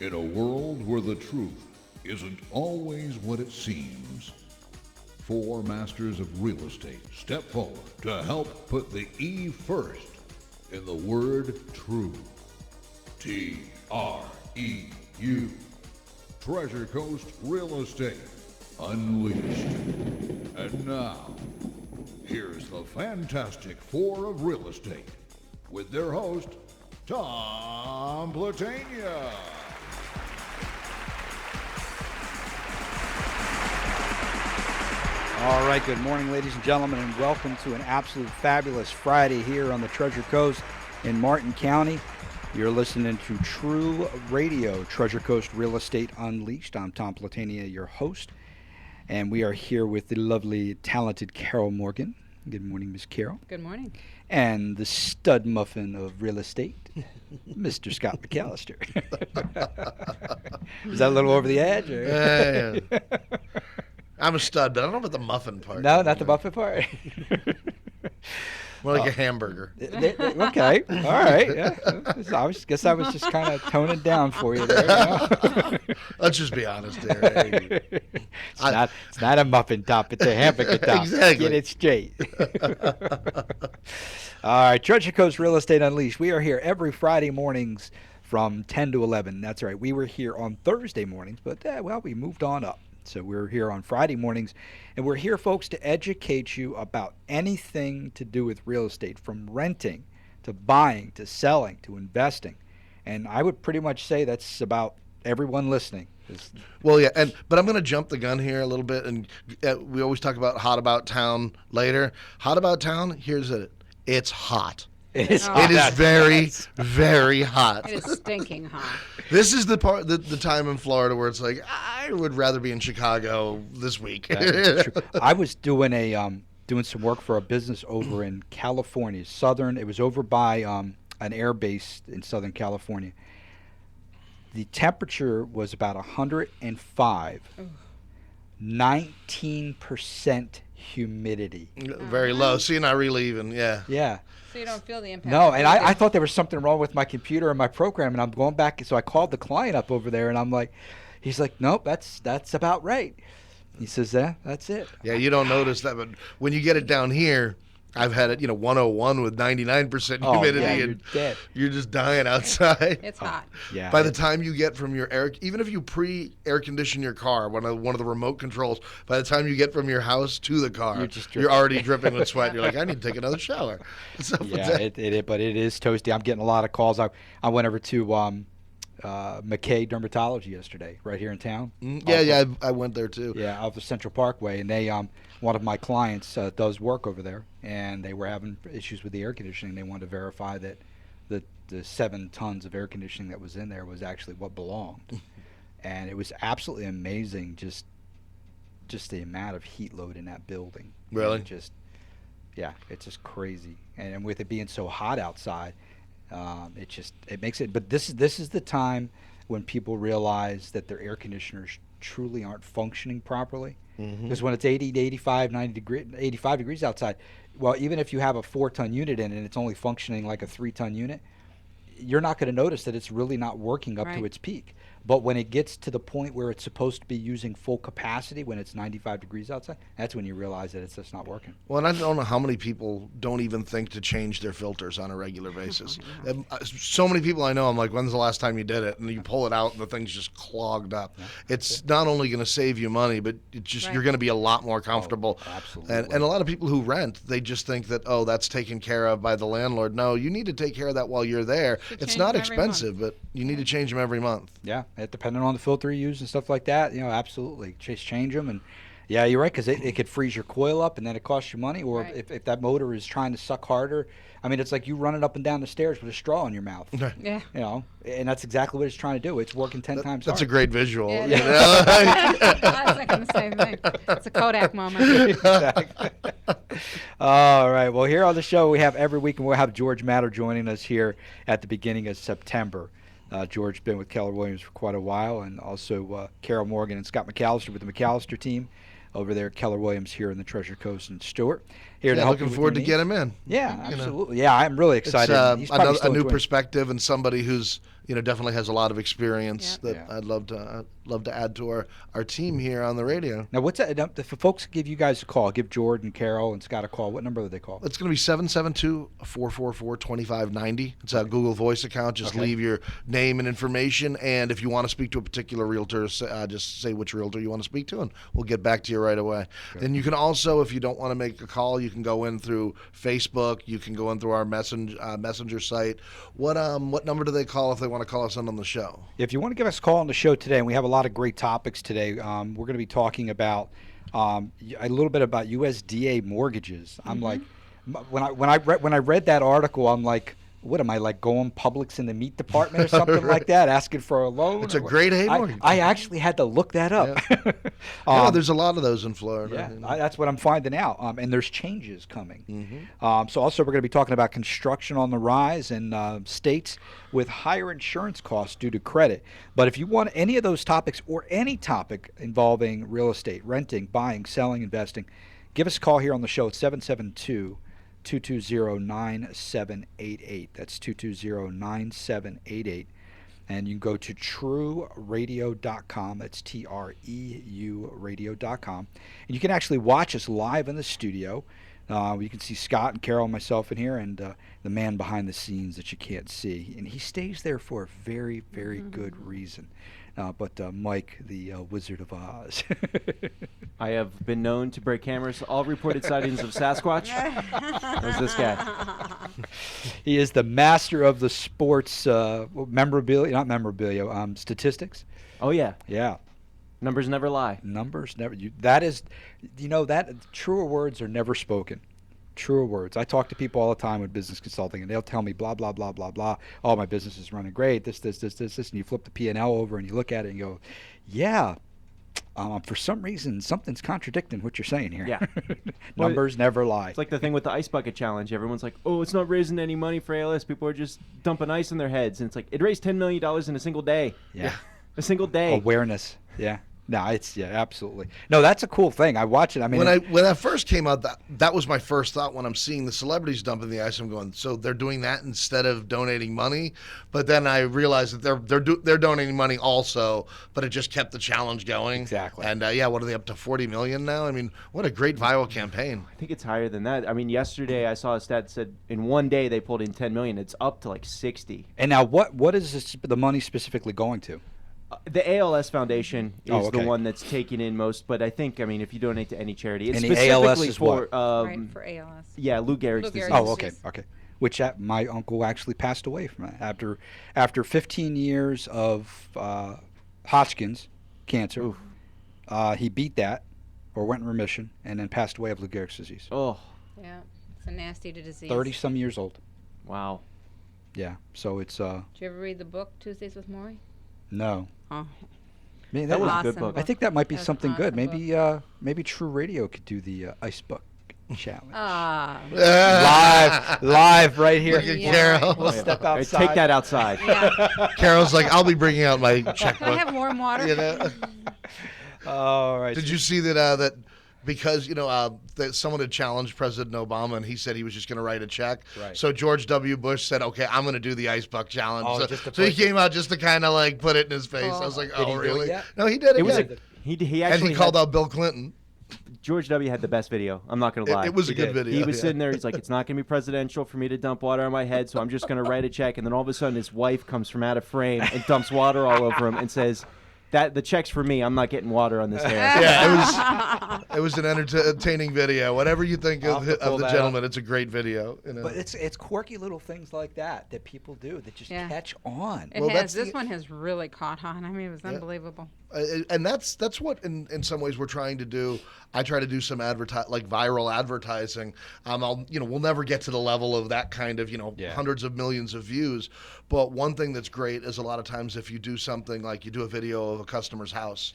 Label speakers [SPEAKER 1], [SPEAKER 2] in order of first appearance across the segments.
[SPEAKER 1] In a world where the truth isn't always what it seems, four masters of real estate step forward to help put the E first in the word true. TREU. Treasure Coast Real Estate Unleashed. And now, here's the Fantastic Four of Real Estate with their host, Tom Platania.
[SPEAKER 2] All right, good morning, ladies and gentlemen, and welcome to an absolute fabulous Friday here on the Treasure Coast in Martin County. You're listening to TREU Radio, Treasure Coast Real Estate Unleashed. I'm Tom Platania, your host, and we are here with the lovely, talented Carol Morgan. Good morning, Miss Carol.
[SPEAKER 3] Good morning.
[SPEAKER 2] And the stud muffin of real estate, Mr. Scott McAllister. Is that a little over the edge? Or?
[SPEAKER 4] Yeah. I'm a stud, but I don't know about the muffin part.
[SPEAKER 2] No, not the muffin part.
[SPEAKER 4] More like a hamburger.
[SPEAKER 2] Okay, all right. Yeah. I guess I was just kind of toning down for you there. You know?
[SPEAKER 4] Let's just be honest here. Hey.
[SPEAKER 2] It's not a muffin top, it's a hamburger top.
[SPEAKER 4] Exactly.
[SPEAKER 2] Get it straight. All right, Treasure Coast Real Estate Unleashed. We are here every Friday mornings from 10 to 11. That's right. We were here on Thursday mornings, but, we moved on up. So we're here on Friday mornings, and we're here, folks, to educate you about anything to do with real estate, from renting to buying to selling to investing. And I would pretty much say that's about everyone listening.
[SPEAKER 4] Well, yeah, but I'm going to jump the gun here a little bit, and we always talk about hot about town later. Hot about town, here's it. It's hot.
[SPEAKER 2] It is
[SPEAKER 4] very, very hot.
[SPEAKER 3] It is stinking hot.
[SPEAKER 4] This is the part, the time in Florida where it's like, I would rather be in Chicago this week.
[SPEAKER 2] I was doing doing some work for a business over in California, It was over by an air base in Southern California. The temperature was about 105, 19% humidity.
[SPEAKER 4] Very low. So you're not really even, yeah.
[SPEAKER 2] Yeah.
[SPEAKER 3] So you don't feel the impact.
[SPEAKER 2] No, and I thought there was something wrong with my computer and my program, and I'm going back. So I called the client up over there, and I'm like, he's like, nope, that's about right. He says, that's it.
[SPEAKER 4] Yeah, you don't notice that, but when you get it down here, I've had it, 101 with 99% humidity,
[SPEAKER 2] yeah, you're
[SPEAKER 4] and
[SPEAKER 2] dead.
[SPEAKER 4] You're just dying outside.
[SPEAKER 3] It's hot.
[SPEAKER 2] Yeah.
[SPEAKER 4] By the time you get from your even if you pre-air condition your car, one of the remote controls, by the time you get from your house to the car, you're already dripping with sweat. You're like, I need to take another shower.
[SPEAKER 2] Yeah, but it is toasty. I'm getting a lot of calls. I went over to McKay Dermatology yesterday, right here in town.
[SPEAKER 4] I went there too.
[SPEAKER 2] Yeah, off the Central Parkway, and they one of my clients does work over there, and they were having issues with the air conditioning. They wanted to verify that the 7 tons of air conditioning that was in there was actually what belonged, and it was absolutely amazing. Just the amount of heat load in that building.
[SPEAKER 4] Really?
[SPEAKER 2] It's just crazy, and with it being so hot outside. It makes it, but this is the time when people realize that their air conditioners truly aren't functioning properly. Because when it's 80 to 85 degrees outside, well, even if you have a 4-ton unit in it and it's only functioning like a 3-ton unit, you're not going to notice that it's really not working up to its peak. But when it gets to the point where it's supposed to be using full capacity, when it's 95 degrees outside, that's when you realize that it's just not working.
[SPEAKER 4] Well, and I don't know how many people don't even think to change their filters on a regular basis. So many people I know, I'm like, when's the last time you did it? And you pull it out and the thing's just clogged up. Yeah. It's not only going to save you money, but you're going to be a lot more comfortable.
[SPEAKER 2] Oh, absolutely.
[SPEAKER 4] And a lot of people who rent, they just think that, that's taken care of by the landlord. No, you need to take care of that while you're there. It's not expensive, but you need to change them every month.
[SPEAKER 2] Yeah. Depending on the filter you use and stuff like that, absolutely. Just change them. And yeah, you're right, because it could freeze your coil up and then it costs you money. Or if that motor is trying to suck harder, I mean, it's like you running up and down the stairs with a straw in your mouth.
[SPEAKER 3] Yeah.
[SPEAKER 2] And that's exactly what it's trying to do. It's working 10 times harder.
[SPEAKER 4] That's a great visual.
[SPEAKER 3] Yeah. I was thinking the same thing. It's a Kodak moment.
[SPEAKER 2] Exactly. All right. Well, here on the show, we have every week, and we'll have George Matter joining us here at the beginning of September. George's been with Keller Williams for quite a while, and also Carol Morgan and Scott McAllister with the McAllister team over there at Keller Williams here in the Treasure Coast in Stewart. Here to help
[SPEAKER 4] looking forward to get him in.
[SPEAKER 2] Yeah, absolutely. Yeah, I'm really excited.
[SPEAKER 4] It's a new perspective and somebody who's definitely has a lot of experience
[SPEAKER 3] Yep.
[SPEAKER 4] that I'd love to add to our team here on the radio.
[SPEAKER 2] Now, what's that? If folks give you guys a call, give Jordan, Carol, and Scott a call, what number do they call?
[SPEAKER 4] It's going to be 772-444-2590. It's a Google Voice account. Just
[SPEAKER 2] Okay.
[SPEAKER 4] leave your name and information, and if you want to speak to a particular realtor, just say which realtor you want to speak to, and we'll get back to you right away. Then you can also, if you don't want to make a call, you can go in through Facebook. You can go in through our messenger site. What number do they call if they want to call us in on the show?
[SPEAKER 2] If you want to give us a call on the show today, and we have a lot of great topics today, we're going to be talking about a little bit about USDA mortgages. I'm like, when I read that article, I'm like, what am I, like going Publix in the meat department or something like that, asking for a loan?
[SPEAKER 4] It's a grade A mortgage.
[SPEAKER 2] I actually had to look that up.
[SPEAKER 4] There's a lot of those in Florida.
[SPEAKER 2] Yeah, that's what I'm finding out. And there's changes coming. So also we're going to be talking about construction on the rise in states with higher insurance costs due to credit. But if you want any of those topics or any topic involving real estate, renting, buying, selling, investing, give us a call here on the show at 772-220-9788. That's 220-9788. And you can go to TREUradio.com. That's TREU radio.com. And you can actually watch us live in the studio. You can see Scott and Carol and myself in here, and the man behind the scenes that you can't see. And he stays there for a very, very good reason. But Mike, the Wizard of Oz.
[SPEAKER 5] I have been known to break cameras. All reported sightings of Sasquatch. Who's this guy?
[SPEAKER 2] He is the master of the sports statistics.
[SPEAKER 5] Oh, yeah.
[SPEAKER 2] Yeah.
[SPEAKER 5] Numbers never lie.
[SPEAKER 2] Numbers never. That truer words are never spoken. Truer words. I talk to people all the time with business consulting, and they'll tell me blah blah blah blah blah. Oh, my business is running great. This, and you flip the P&L over and you look at it and you go, yeah. For some reason, something's contradicting what you're saying here.
[SPEAKER 5] Yeah.
[SPEAKER 2] Numbers never lie.
[SPEAKER 5] It's like the thing with the ice bucket challenge. Everyone's like, oh, it's not raising any money for ALS. People are just dumping ice in their heads. And it's like, it raised $10 million in a single day.
[SPEAKER 2] Yeah.
[SPEAKER 5] A single day.
[SPEAKER 2] Awareness. Yeah. No, absolutely. No, that's a cool thing. I watch it. I mean,
[SPEAKER 4] when that first came out, that was my first thought when I'm seeing the celebrities dumping the ice. I'm going, so they're doing that instead of donating money. But then I realized that they're donating money also, but it just kept the challenge going.
[SPEAKER 2] Exactly.
[SPEAKER 4] And what are they up to, 40 million now? I mean, what a great viral campaign.
[SPEAKER 5] I think it's higher than that. I mean, yesterday I saw a stat that said in one day they pulled in 10 million. It's up to like 60.
[SPEAKER 2] And now, what is the money specifically going to?
[SPEAKER 5] The ALS Foundation is
[SPEAKER 2] okay.
[SPEAKER 5] the one that's taking in most, but I think, if you donate to any charity, it's
[SPEAKER 2] And the
[SPEAKER 5] specifically
[SPEAKER 2] ALS is
[SPEAKER 5] for
[SPEAKER 3] Right, for ALS.
[SPEAKER 5] yeah, Lou Gehrig's
[SPEAKER 3] Lou
[SPEAKER 5] disease.
[SPEAKER 3] Gehrig's
[SPEAKER 2] Oh, okay,
[SPEAKER 3] disease.
[SPEAKER 2] okay. Which my uncle actually passed away from that after 15 years of Hodgkin's cancer. He beat that, or went in remission, and then passed away of Lou Gehrig's disease.
[SPEAKER 5] Oh,
[SPEAKER 3] Yeah, it's a nasty disease.
[SPEAKER 2] 30-some years old.
[SPEAKER 5] wow.
[SPEAKER 2] Yeah. So it's
[SPEAKER 3] Did you ever read the book Tuesdays with Maury?
[SPEAKER 2] no.
[SPEAKER 3] Oh,
[SPEAKER 2] Man,
[SPEAKER 5] That was a good
[SPEAKER 3] awesome
[SPEAKER 5] book.
[SPEAKER 2] I think that might be
[SPEAKER 3] That's
[SPEAKER 2] something good.
[SPEAKER 3] awesome
[SPEAKER 2] Maybe True Radio could do the ice bucket challenge.
[SPEAKER 3] Ah.
[SPEAKER 2] live right here.
[SPEAKER 4] Look at
[SPEAKER 3] Yeah.
[SPEAKER 4] Carol.
[SPEAKER 2] We'll step
[SPEAKER 5] All right,
[SPEAKER 2] outside.
[SPEAKER 5] take that outside.
[SPEAKER 3] Yeah.
[SPEAKER 4] Carol's like, I'll be bringing out my
[SPEAKER 3] Can I
[SPEAKER 4] checkbook.
[SPEAKER 3] have warm water?
[SPEAKER 4] You know?
[SPEAKER 2] All right.
[SPEAKER 4] Did you see that because that someone had challenged President Obama and he said he was just going to write a check.
[SPEAKER 2] Right.
[SPEAKER 4] So George W. Bush said, "Okay, I'm going to do the ice buck challenge."
[SPEAKER 2] Oh,
[SPEAKER 4] so
[SPEAKER 2] just to
[SPEAKER 4] so he
[SPEAKER 2] push it.
[SPEAKER 4] came out just to kind of like put it in his face.
[SPEAKER 3] Cool.
[SPEAKER 4] I was like,
[SPEAKER 2] Did
[SPEAKER 4] "Oh,
[SPEAKER 2] he do it
[SPEAKER 4] really?"
[SPEAKER 2] yet?
[SPEAKER 4] No, he did it.
[SPEAKER 5] It was
[SPEAKER 4] yeah.
[SPEAKER 5] he
[SPEAKER 4] And
[SPEAKER 5] actually
[SPEAKER 4] he called
[SPEAKER 5] had-
[SPEAKER 4] out Bill Clinton.
[SPEAKER 5] George W. had the best video. I'm not going to lie.
[SPEAKER 4] It was a
[SPEAKER 2] He
[SPEAKER 4] good
[SPEAKER 2] did.
[SPEAKER 4] video.
[SPEAKER 5] He was
[SPEAKER 4] yeah.
[SPEAKER 5] sitting there. He's like, it's not going to be presidential for me to dump water on my head, so I'm just going to write a check. And then all of a sudden, his wife comes from out of frame and dumps water all over him and says, "That the check's for me. I'm not getting water on this hair."
[SPEAKER 4] Yeah, it was an entertaining video. Whatever you think
[SPEAKER 2] I'll
[SPEAKER 4] of
[SPEAKER 2] have to pull
[SPEAKER 4] the
[SPEAKER 2] that
[SPEAKER 4] gentleman, it's a great video. You know?
[SPEAKER 2] But it's quirky little things like that people do that just
[SPEAKER 3] Yeah.
[SPEAKER 2] catch on.
[SPEAKER 3] It
[SPEAKER 4] Well,
[SPEAKER 3] has.
[SPEAKER 4] that's
[SPEAKER 3] This
[SPEAKER 4] the-
[SPEAKER 3] one has really caught on. I mean, it was unbelievable.
[SPEAKER 4] And that's what in some ways we're trying to do. I try to do some viral advertising. We'll never get to the level of that kind of
[SPEAKER 2] Yeah.
[SPEAKER 4] hundreds of millions of views. But one thing that's great is a lot of times if you do something like you do a video of a customer's house,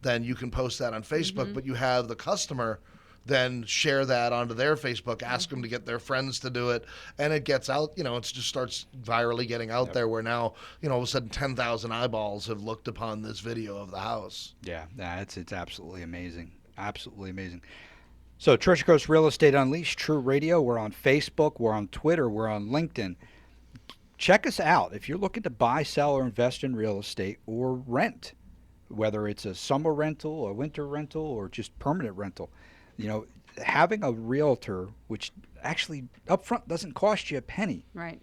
[SPEAKER 4] then you can post that on Facebook. But you have the customer then share that onto their Facebook, ask them to get their friends to do it, and it gets out, it just starts virally getting out there where now, all of a sudden 10,000 eyeballs have looked upon this video of the house.
[SPEAKER 2] Yeah, it's absolutely amazing. Absolutely amazing. So Treasure Coast Real Estate Unleashed, True Radio. We're on Facebook. We're on Twitter. We're on LinkedIn. check us out if you're looking to buy, sell, or invest in real estate or rent, whether it's a summer rental, a winter rental, or just permanent rental. You know, having a realtor, which actually upfront doesn't cost you a penny,
[SPEAKER 3] Right.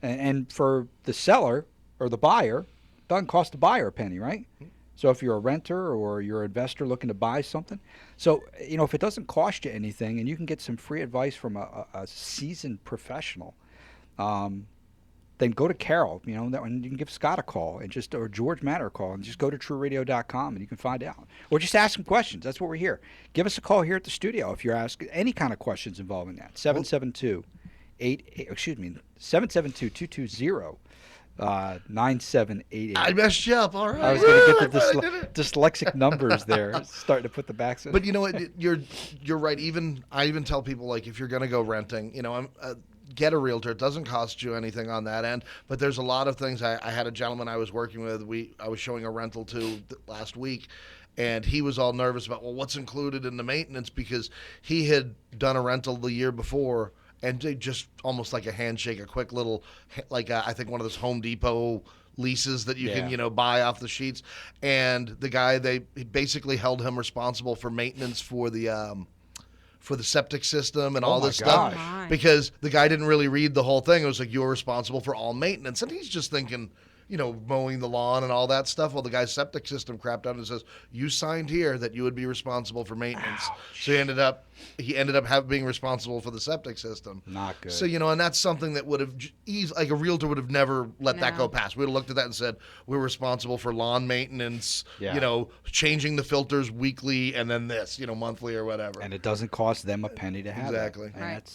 [SPEAKER 2] and for the seller or the buyer, doesn't cost the buyer a penny, right? So if you're a renter or you're an investor looking to buy something, so you know if it doesn't cost you anything and you can get some free advice from a seasoned professional, then go to Carol, you know, and you can give Scott a call and just or George Matter a call and just go to TREUradio.com and you can find out, or just ask some questions. That's what we're here. Give us a call here at the studio if you're asking any kind of questions involving that. 772-220. 9788.
[SPEAKER 4] I messed you up. All right.
[SPEAKER 2] I was going to get the
[SPEAKER 4] I did it.
[SPEAKER 2] dyslexic numbers there, starting to put the backs in.
[SPEAKER 4] But you know what? You're right. I even tell people, like, if you're going to go renting, you know, get a realtor. It doesn't cost you anything on that end. But there's a lot of things. I had a gentleman I was working with. I was showing a rental to last week. And he was all nervous about, well, what's included in the maintenance, because he had done a rental the year before. And they just almost like a handshake, a quick little, like I think one of those Home Depot leases that you can, you know, buy off the sheets. And the guy, he basically held him responsible for maintenance for the septic system and all this stuff.
[SPEAKER 3] Oh my.
[SPEAKER 4] Because the guy didn't really read the whole thing. It was like, you're responsible for all maintenance. And he's just thinking, you know, mowing the lawn and all that stuff. Well, the guy's septic system crapped out and says, you signed here that you would be responsible for maintenance.
[SPEAKER 2] Ouch.
[SPEAKER 4] So he ended up being responsible for the septic system.
[SPEAKER 2] Not good.
[SPEAKER 4] So, you know, and that's something that would have like a realtor would have never let that
[SPEAKER 3] No.
[SPEAKER 4] go past. We would have looked at that and said, we're responsible for lawn maintenance,
[SPEAKER 2] Yeah.
[SPEAKER 4] you know, changing the filters weekly, and then this, you know, monthly or whatever.
[SPEAKER 2] And it doesn't cost them a penny to have
[SPEAKER 4] Exactly.
[SPEAKER 2] it. And
[SPEAKER 3] Right.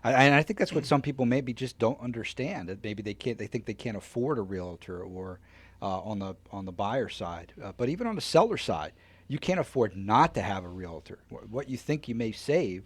[SPEAKER 2] and I think that's what some people maybe just don't understand. That maybe they think they can't afford a realtor, or on the buyer side. But even on the seller side, you can't afford not to have a realtor. What you think you may save,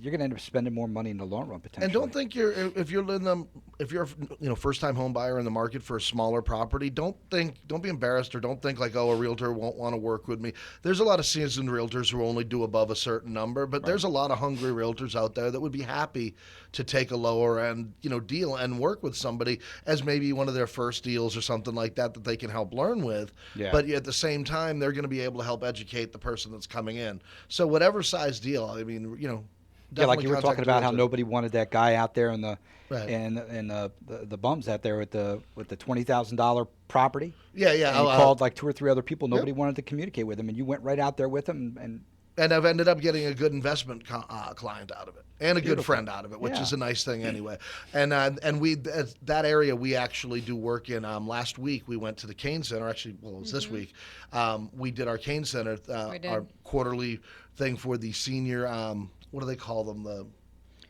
[SPEAKER 2] you're going to end up spending more money in the long run potentially.
[SPEAKER 4] And don't think if you're you know, first time home buyer in the market for a smaller property, don't be embarrassed, or don't think like, oh, a realtor won't want to work with me. There's a lot of seasoned realtors who only do above a certain number, but there's a lot of hungry realtors out there that would be happy to take a lower end, you know, deal and work with somebody as maybe one of their first deals or something like that they can help learn with.
[SPEAKER 2] Yeah.
[SPEAKER 4] But at the same time, they're going to be able to help educate the person that's coming in. So whatever size deal, I mean, you know.
[SPEAKER 2] Yeah, like
[SPEAKER 4] definitely
[SPEAKER 2] you were
[SPEAKER 4] contact
[SPEAKER 2] talking about how
[SPEAKER 4] realtor.
[SPEAKER 2] nobody wanted that guy out there in the
[SPEAKER 4] Right.
[SPEAKER 2] and the bums out there with the $20,000 property.
[SPEAKER 4] Yeah, yeah.
[SPEAKER 2] And he called like 2 or 3 other people. Nobody wanted to communicate with him, and you went right out there with him. And
[SPEAKER 4] I've ended up getting a good investment client out of it, and a
[SPEAKER 2] Beautiful.
[SPEAKER 4] good friend out of it, which
[SPEAKER 2] Yeah.
[SPEAKER 4] is a nice thing anyway. And we that area we actually do work in. Last week we went to the Kane Center. Actually, well, it was this week. We did our Kane Center,
[SPEAKER 3] We did.
[SPEAKER 4] our quarterly thing for the senior. What do they call them?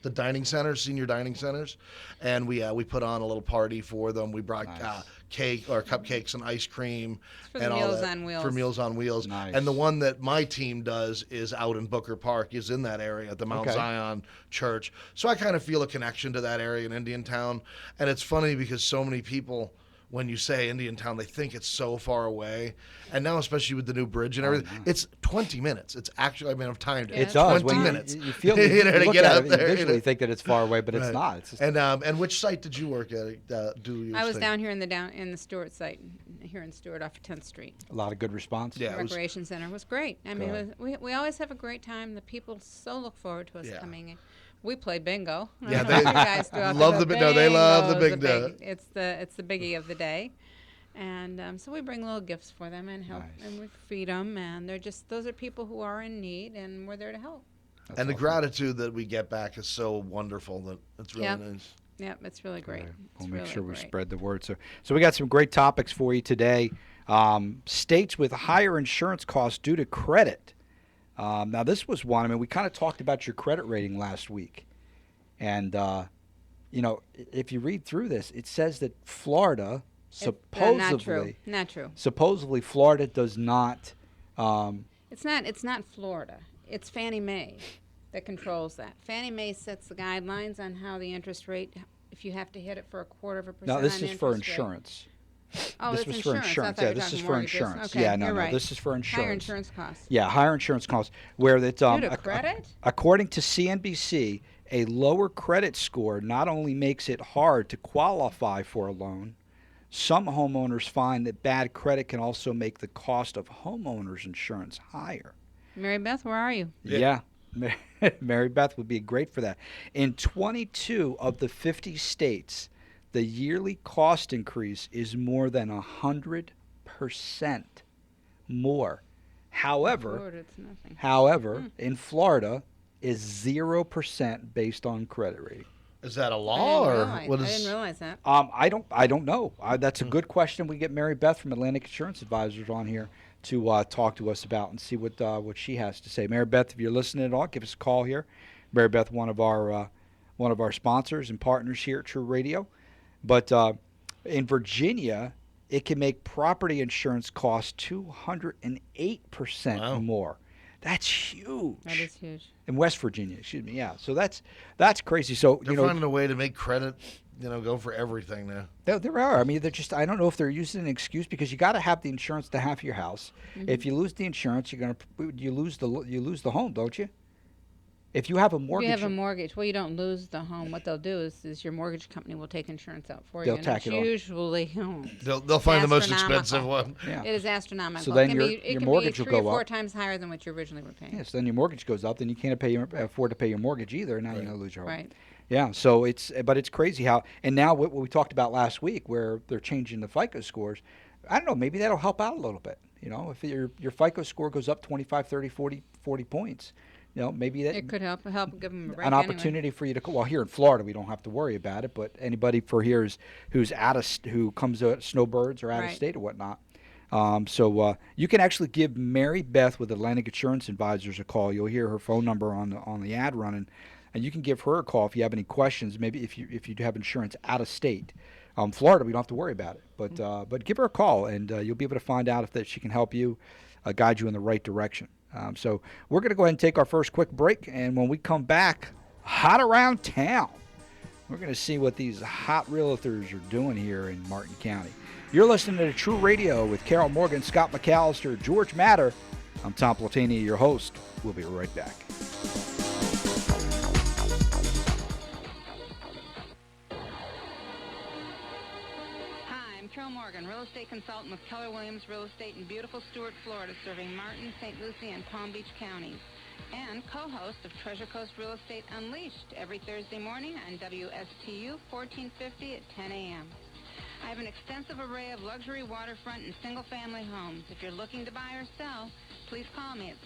[SPEAKER 4] The dining centers, senior dining centers, and we put on a little party for them. We brought
[SPEAKER 2] Nice.
[SPEAKER 4] cake or cupcakes and ice cream
[SPEAKER 3] for the
[SPEAKER 4] and all
[SPEAKER 3] Meals
[SPEAKER 4] that
[SPEAKER 3] on Wheels.
[SPEAKER 4] for Meals on Wheels.
[SPEAKER 2] Nice.
[SPEAKER 4] And the one that my team does is out in Booker Park, is in that area at the Mount
[SPEAKER 2] Okay.
[SPEAKER 4] Zion Church. So I kind of feel a connection to that area in Indiantown, and it's funny because so many people, when you say Indiantown, they think it's so far away. And now, especially with the new bridge and everything, it's 20 minutes. It's actually, I mean, I've timed it.
[SPEAKER 3] Yeah,
[SPEAKER 2] it
[SPEAKER 3] it's
[SPEAKER 2] does.
[SPEAKER 4] 20
[SPEAKER 2] When
[SPEAKER 4] minutes.
[SPEAKER 2] You feel
[SPEAKER 4] You know, to
[SPEAKER 2] look
[SPEAKER 4] get
[SPEAKER 2] at
[SPEAKER 4] out
[SPEAKER 2] it,
[SPEAKER 4] there,
[SPEAKER 2] you
[SPEAKER 4] you
[SPEAKER 2] visually
[SPEAKER 4] know.
[SPEAKER 2] think that it's far away, but it's
[SPEAKER 4] Right.
[SPEAKER 2] not. It's just,
[SPEAKER 4] And which site did you work at?
[SPEAKER 3] I was down here in the Stewart site, here in Stewart off of 10th Street.
[SPEAKER 2] a lot of good response.
[SPEAKER 4] Yeah.
[SPEAKER 3] The
[SPEAKER 4] it was-
[SPEAKER 3] Recreation Center was great. I mean,
[SPEAKER 2] Good.
[SPEAKER 3] we always have a great time. The people so look forward to us
[SPEAKER 4] Yeah.
[SPEAKER 3] coming in. We play bingo. I
[SPEAKER 4] Yeah,
[SPEAKER 3] don't know
[SPEAKER 4] they
[SPEAKER 3] what you guys do out
[SPEAKER 4] love
[SPEAKER 3] there,
[SPEAKER 4] the
[SPEAKER 3] but
[SPEAKER 4] no, they love the
[SPEAKER 3] bingo's
[SPEAKER 4] bingo.
[SPEAKER 3] It's the biggie of the day. And so we bring little gifts for them and help,
[SPEAKER 2] Nice.
[SPEAKER 3] and we feed them. And those are people who are in need, and we're there to help.
[SPEAKER 2] That's
[SPEAKER 4] And the
[SPEAKER 2] awesome.
[SPEAKER 4] gratitude that we get back is so wonderful that it's really
[SPEAKER 3] Yep.
[SPEAKER 4] nice.
[SPEAKER 3] Yep, it's really great.
[SPEAKER 2] Good.
[SPEAKER 3] It's
[SPEAKER 2] We'll make
[SPEAKER 3] really
[SPEAKER 2] sure we
[SPEAKER 3] great.
[SPEAKER 2] spread the word. So we got some great topics for you today. States with higher insurance costs due to credit. Now, this was one. I mean, we kind of talked about your credit rating last week. And, you know, if you read through this, it says that Florida supposedly,
[SPEAKER 3] Not true.
[SPEAKER 2] supposedly Florida does not.
[SPEAKER 3] It's not Florida. It's Fannie Mae that controls that. Fannie Mae sets the guidelines on how the interest rate, if you have to hit it for 1/4%.
[SPEAKER 2] Now, this
[SPEAKER 3] on
[SPEAKER 2] is for
[SPEAKER 3] interest rate.
[SPEAKER 2] insurance.
[SPEAKER 3] Oh,
[SPEAKER 2] this
[SPEAKER 3] that's
[SPEAKER 2] was
[SPEAKER 3] insurance.
[SPEAKER 2] for
[SPEAKER 3] I
[SPEAKER 2] insurance.
[SPEAKER 3] thought
[SPEAKER 2] Yeah,
[SPEAKER 3] you were
[SPEAKER 2] this is
[SPEAKER 3] talking
[SPEAKER 2] for
[SPEAKER 3] mortgages.
[SPEAKER 2] insurance.
[SPEAKER 3] Okay,
[SPEAKER 2] Yeah, no,
[SPEAKER 3] you're
[SPEAKER 2] no,
[SPEAKER 3] right.
[SPEAKER 2] this is for insurance.
[SPEAKER 3] Higher insurance costs.
[SPEAKER 2] Yeah, higher insurance costs. Where it's
[SPEAKER 3] Due to credit?
[SPEAKER 2] according to CNBC, A lower credit score not only makes it hard to qualify for a loan, some homeowners find that bad credit can also make the cost of homeowners insurance higher.
[SPEAKER 3] Mary Beth, where are you?
[SPEAKER 2] Yeah. Mary Beth would be great for that. In 22 of the 50 states, the yearly cost increase is more than 100% more. However,
[SPEAKER 3] Florida, it's nothing.
[SPEAKER 2] in Florida is 0% based on credit rating.
[SPEAKER 4] Is that a
[SPEAKER 3] I
[SPEAKER 4] law
[SPEAKER 3] didn't
[SPEAKER 4] or
[SPEAKER 3] realize,
[SPEAKER 4] what
[SPEAKER 3] I
[SPEAKER 4] is?
[SPEAKER 3] didn't realize that.
[SPEAKER 2] I don't know. That's a good question. We get Mary Beth from Atlantic Insurance Advisors on here to talk to us about and see what she has to say. Mary Beth, if you're listening at all, give us a call here. Mary Beth, one of our sponsors and partners here at True Radio. But in Virginia, it can make property insurance cost 208% more. That's huge.
[SPEAKER 3] That is huge.
[SPEAKER 2] In West Virginia, excuse me. Yeah, so that's crazy. So
[SPEAKER 4] They're finding a way to make credit, go for everything now.
[SPEAKER 2] There are. I mean, they're just. I don't know if they're using an excuse because you got to have the insurance to have your house.
[SPEAKER 3] Mm-hmm.
[SPEAKER 2] If you lose the insurance, you lose the home, don't you? If you have a mortgage,
[SPEAKER 3] If you have a mortgage, well, you don't lose the home. What they'll do is your mortgage company will take insurance out for you.
[SPEAKER 2] They'll
[SPEAKER 3] and
[SPEAKER 2] tack
[SPEAKER 3] it's
[SPEAKER 2] it off.
[SPEAKER 3] usually homes.
[SPEAKER 4] They'll find the most
[SPEAKER 3] Astronomical.
[SPEAKER 4] expensive one.
[SPEAKER 2] Yeah.
[SPEAKER 3] It is astronomical.
[SPEAKER 2] So then
[SPEAKER 3] it
[SPEAKER 2] your
[SPEAKER 3] can
[SPEAKER 2] mortgage
[SPEAKER 3] be
[SPEAKER 2] will
[SPEAKER 3] 3 or
[SPEAKER 2] go
[SPEAKER 3] 4
[SPEAKER 2] up.
[SPEAKER 3] times higher than what you originally were paying.
[SPEAKER 2] Yes, then your mortgage goes up. Then you can't afford to pay your mortgage either. Now you're gonna lose your home.
[SPEAKER 3] Right.
[SPEAKER 2] Yeah. So it's crazy how. And now what we talked about last week, where they're changing the FICO scores. I don't know. Maybe that'll help out a little bit. If your FICO score goes up 25, 30, 40 points. Maybe that
[SPEAKER 3] It could help give them a break
[SPEAKER 2] an
[SPEAKER 3] anyway.
[SPEAKER 2] opportunity for you to. Well, here in Florida, we don't have to worry about it. But anybody who comes out snowbirds or out of
[SPEAKER 3] Right.
[SPEAKER 2] state or whatnot. So you can actually give Mary Beth with Atlantic Insurance Advisors a call. You'll hear her phone number on the ad running, and you can give her a call if you have any questions. Maybe if you have insurance out of state. Florida, we don't have to worry about it. But give her a call, and you'll be able to find out if she can help you, guide you in the right direction. So we're going to go ahead and take our first quick break, and when we come back, hot around town, we're going to see what these hot realtors are doing here in Martin County. You're listening to True Radio with Carol Morgan, Scott McAllister, George Matter. I'm Tom Platini, your host. We'll be right back.
[SPEAKER 3] Carol Morgan, real estate consultant with Keller Williams Real Estate in beautiful Stuart, Florida, serving Martin, St. Lucie, and Palm Beach counties. And co-host of Treasure Coast Real Estate Unleashed every Thursday morning on WSTU 1450 at 10 a.m. I have an extensive array of luxury waterfront and single-family homes. If you're looking to buy or sell, please call me at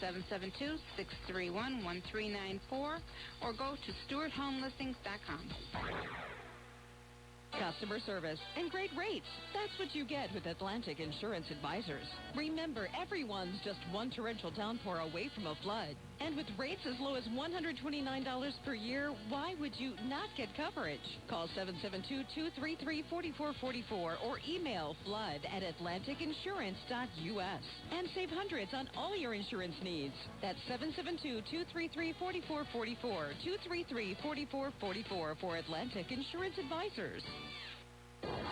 [SPEAKER 3] 772-631-1394 or go to StewartHomeListings.com.
[SPEAKER 6] Customer service and great rates. That's what you get with Atlantic Insurance Advisors. Remember, everyone's just one torrential downpour away from a flood. And with rates as low as $129 per year, why would you not get coverage? Call 772-233-4444 or email flood@atlanticinsurance.us and save hundreds on all your insurance needs. That's 772-233-4444, 233-4444 for Atlantic Insurance Advisors.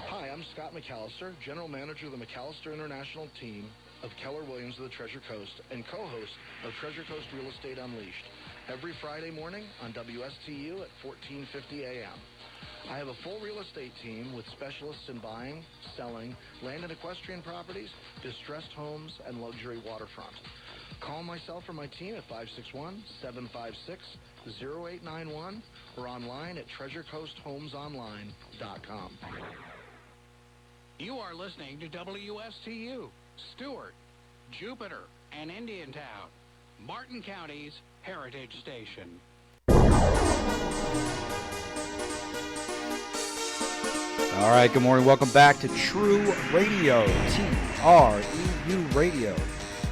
[SPEAKER 7] Hi, I'm Scott McAllister, General Manager of the McAllister International Team of Keller Williams of the Treasure Coast and co-host of Treasure Coast Real Estate Unleashed every Friday morning on WSTU at 1450 a.m. I have a full real estate team with specialists in buying, selling, land and equestrian properties, distressed homes, and luxury waterfront. Call myself or my team at 561-756-0891 or online at treasurecoasthomesonline.com.
[SPEAKER 8] You are listening to WSTU, Stewart, Jupiter, and Indiantown, Martin County's Heritage Station.
[SPEAKER 2] All right, good morning. Welcome back to True Radio, TREU Radio,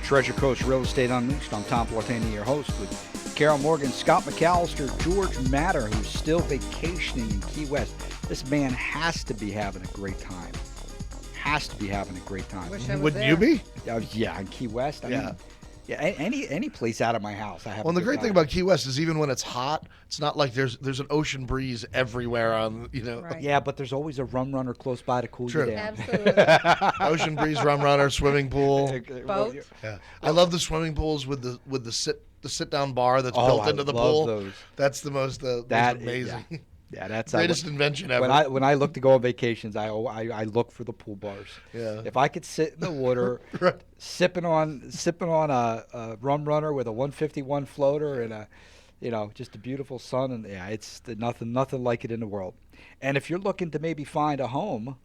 [SPEAKER 2] Treasure Coast Real Estate Unleashed. I'm Tom Platini, your host, with Carol Morgan, Scott McAllister, George Matter, who's still vacationing in Key West. This man has to be having a great time. Has to be having a great time.
[SPEAKER 3] Wish I was
[SPEAKER 4] Wouldn't
[SPEAKER 3] there.
[SPEAKER 4] you be?
[SPEAKER 2] Yeah, in Key West. I
[SPEAKER 4] Yeah.
[SPEAKER 2] mean, yeah, any place out of my house, I have.
[SPEAKER 4] Well,
[SPEAKER 2] a
[SPEAKER 4] the
[SPEAKER 2] good
[SPEAKER 4] great thing
[SPEAKER 2] time.
[SPEAKER 4] about Key West is even when it's hot, it's not like there's an ocean breeze everywhere on,
[SPEAKER 3] Right.
[SPEAKER 2] Yeah, but there's always a rum runner close by to cool
[SPEAKER 4] True.
[SPEAKER 2] you down.
[SPEAKER 3] Absolutely.
[SPEAKER 4] ocean breeze, rum runner, swimming pool.
[SPEAKER 3] Boat.
[SPEAKER 4] Yeah. I love the swimming pools with the the sit down bar that's
[SPEAKER 2] Oh,
[SPEAKER 4] built
[SPEAKER 2] I
[SPEAKER 4] into the
[SPEAKER 2] love
[SPEAKER 4] pool.
[SPEAKER 2] those.
[SPEAKER 4] That's the most
[SPEAKER 2] That
[SPEAKER 4] amazing.
[SPEAKER 2] Yeah, that's
[SPEAKER 4] Greatest invention ever.
[SPEAKER 2] When I look to go on vacations, I look for the pool bars.
[SPEAKER 4] Yeah.
[SPEAKER 2] If I could sit in the water,
[SPEAKER 4] Right.
[SPEAKER 2] sipping on a rum runner with a 151 floater and just a beautiful sun, and yeah, it's nothing like it in the world. And if you're looking to maybe find a home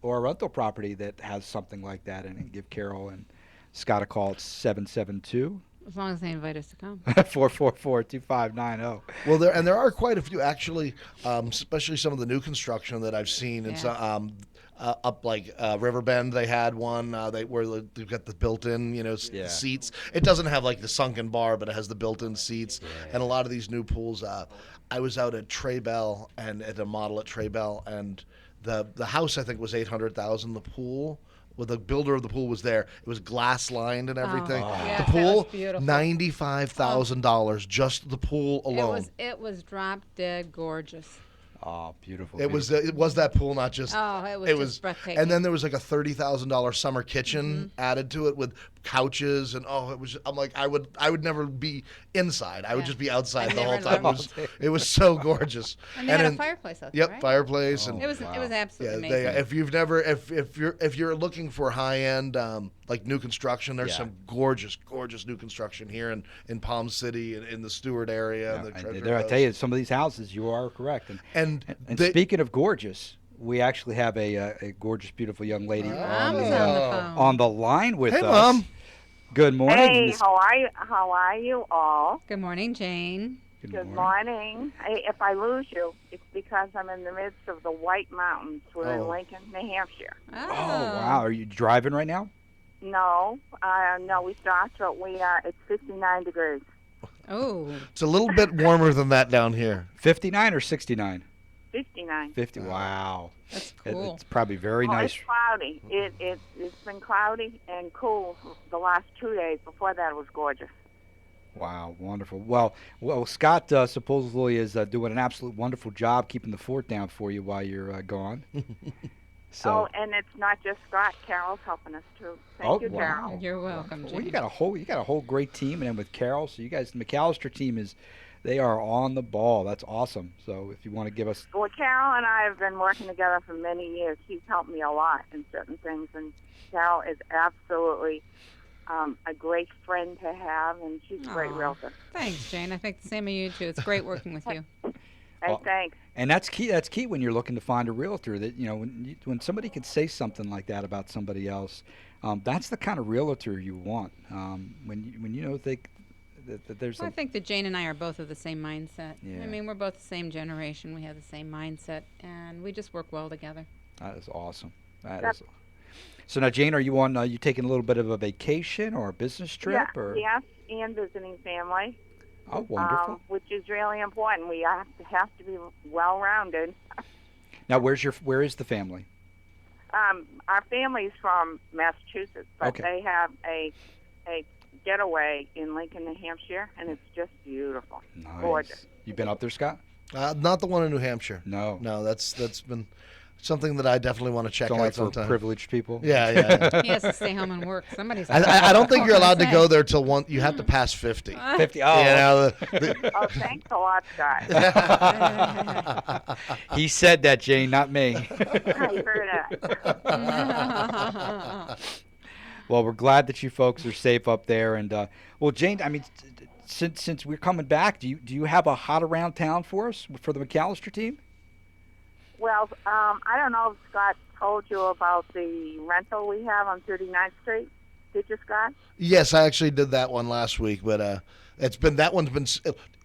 [SPEAKER 2] or a rental property that has something like that, and give Carol and Scott a call at 772.
[SPEAKER 9] As long as they invite us to come.
[SPEAKER 2] 444-2590.
[SPEAKER 4] Well, there are quite a few actually, especially some of the new construction that I've seen. And so, up like Riverbend, they had one where they've got the built-in, seats. It doesn't have like the sunken bar, but it has the built-in seats. Yeah. And a lot of these new pools. I was out at TREU and at a model at TREU, and the house I think was $800,000. The pool. Well, the builder of the pool was there. It was glass lined and everything.
[SPEAKER 9] Yes,
[SPEAKER 4] the pool,
[SPEAKER 9] $95,000,
[SPEAKER 4] just the pool alone.
[SPEAKER 9] It was drop dead gorgeous.
[SPEAKER 2] Oh, beautiful.
[SPEAKER 4] It was that pool, not just.
[SPEAKER 9] It was breathtaking.
[SPEAKER 4] And then there was like a $30,000 summer kitchen added to it with couches, and it was. I'm like, I would never be inside. I would just be outside the whole time. It was so gorgeous.
[SPEAKER 9] And they had a fireplace out there,
[SPEAKER 4] Yep,
[SPEAKER 9] right?
[SPEAKER 4] fireplace, and
[SPEAKER 9] it was absolutely amazing.
[SPEAKER 4] If you're looking for high end like new construction, there's some gorgeous new construction here in Palm City and in the Stewart area.
[SPEAKER 2] I tell you, some of these houses, you are correct. And speaking of gorgeous, we actually have a gorgeous, beautiful young lady on the line with us.
[SPEAKER 4] Hey, Mom.
[SPEAKER 2] Good morning.
[SPEAKER 10] Hey, how are you all?
[SPEAKER 9] Good morning, Jane.
[SPEAKER 10] Good morning. If I lose you, it's because I'm in the midst of the White Mountains. We're in Lincoln, New Hampshire.
[SPEAKER 2] Oh, wow. Are you driving right now?
[SPEAKER 10] No, we stopped, but it's 59 degrees.
[SPEAKER 9] Oh.
[SPEAKER 4] It's a little bit warmer than that down here.
[SPEAKER 2] 59 or 69?
[SPEAKER 10] 59.
[SPEAKER 2] 50. Wow.
[SPEAKER 9] That's cool.
[SPEAKER 2] It's probably very nice.
[SPEAKER 10] It's cloudy. It's been cloudy and cool the last 2 days. Before that, it was gorgeous.
[SPEAKER 2] Wow, wonderful. Well, Scott supposedly is doing an absolute wonderful job keeping the fort down for you while you're gone.
[SPEAKER 10] So. And it's not just Scott. Carol's helping us too. Thank you, Carol.
[SPEAKER 9] Wow. You're welcome, Jane.
[SPEAKER 2] Well, you got a whole great team, and then with Carol, so you guys, the McAllister team they are on the ball. That's awesome. So if you want to give us.
[SPEAKER 10] Well, Carol and I have been working together for many years. He's helped me a lot in certain things, and Carol is absolutely a great friend to have, and she's a great realtor.
[SPEAKER 9] Thanks, Jane. I think the same of you too. It's great working with you.
[SPEAKER 10] Hey, thanks.
[SPEAKER 2] And that's key. That's key when you're looking to find a realtor. That when somebody can say something like that about somebody else, that's the kind of realtor you want. When you know that there's.
[SPEAKER 9] I think that Jane and I are both of the same mindset.
[SPEAKER 2] Yeah.
[SPEAKER 9] I mean, we're both the same generation. We have the same mindset, and we just work well together.
[SPEAKER 2] That is awesome. So now, Jane, are you you taking a little bit of a vacation or a business trip?
[SPEAKER 10] Yes, and visiting family.
[SPEAKER 2] Oh, wonderful.
[SPEAKER 10] Which is really important. We have to be well-rounded.
[SPEAKER 2] Now, where is the family?
[SPEAKER 10] Our family's from Massachusetts, but they have a getaway in Lincoln, New Hampshire, and it's just beautiful.
[SPEAKER 2] Nice.
[SPEAKER 10] Gorgeous.
[SPEAKER 2] You been up there, Scott?
[SPEAKER 4] Not the one in New Hampshire.
[SPEAKER 2] No,
[SPEAKER 4] that's been something that I definitely want to check out sometime.
[SPEAKER 2] For privileged people.
[SPEAKER 4] Yeah.
[SPEAKER 9] He has to stay home and work. Somebody's.
[SPEAKER 4] I don't think you're allowed to go there till you have to pass 50.
[SPEAKER 2] 50. Oh.
[SPEAKER 10] Oh, thanks a lot, Scott.
[SPEAKER 2] He said that, Jane, not me.
[SPEAKER 10] I heard
[SPEAKER 9] that.
[SPEAKER 2] Well, we're glad that you folks are safe up there, and well, Jane, I mean, since we're coming back, do you have a hot around town for us for the McAllister team?
[SPEAKER 10] Well, I don't know if Scott told you about the rental we have on 39th Street. Did you, Scott?
[SPEAKER 4] Yes, I actually did that one last week, but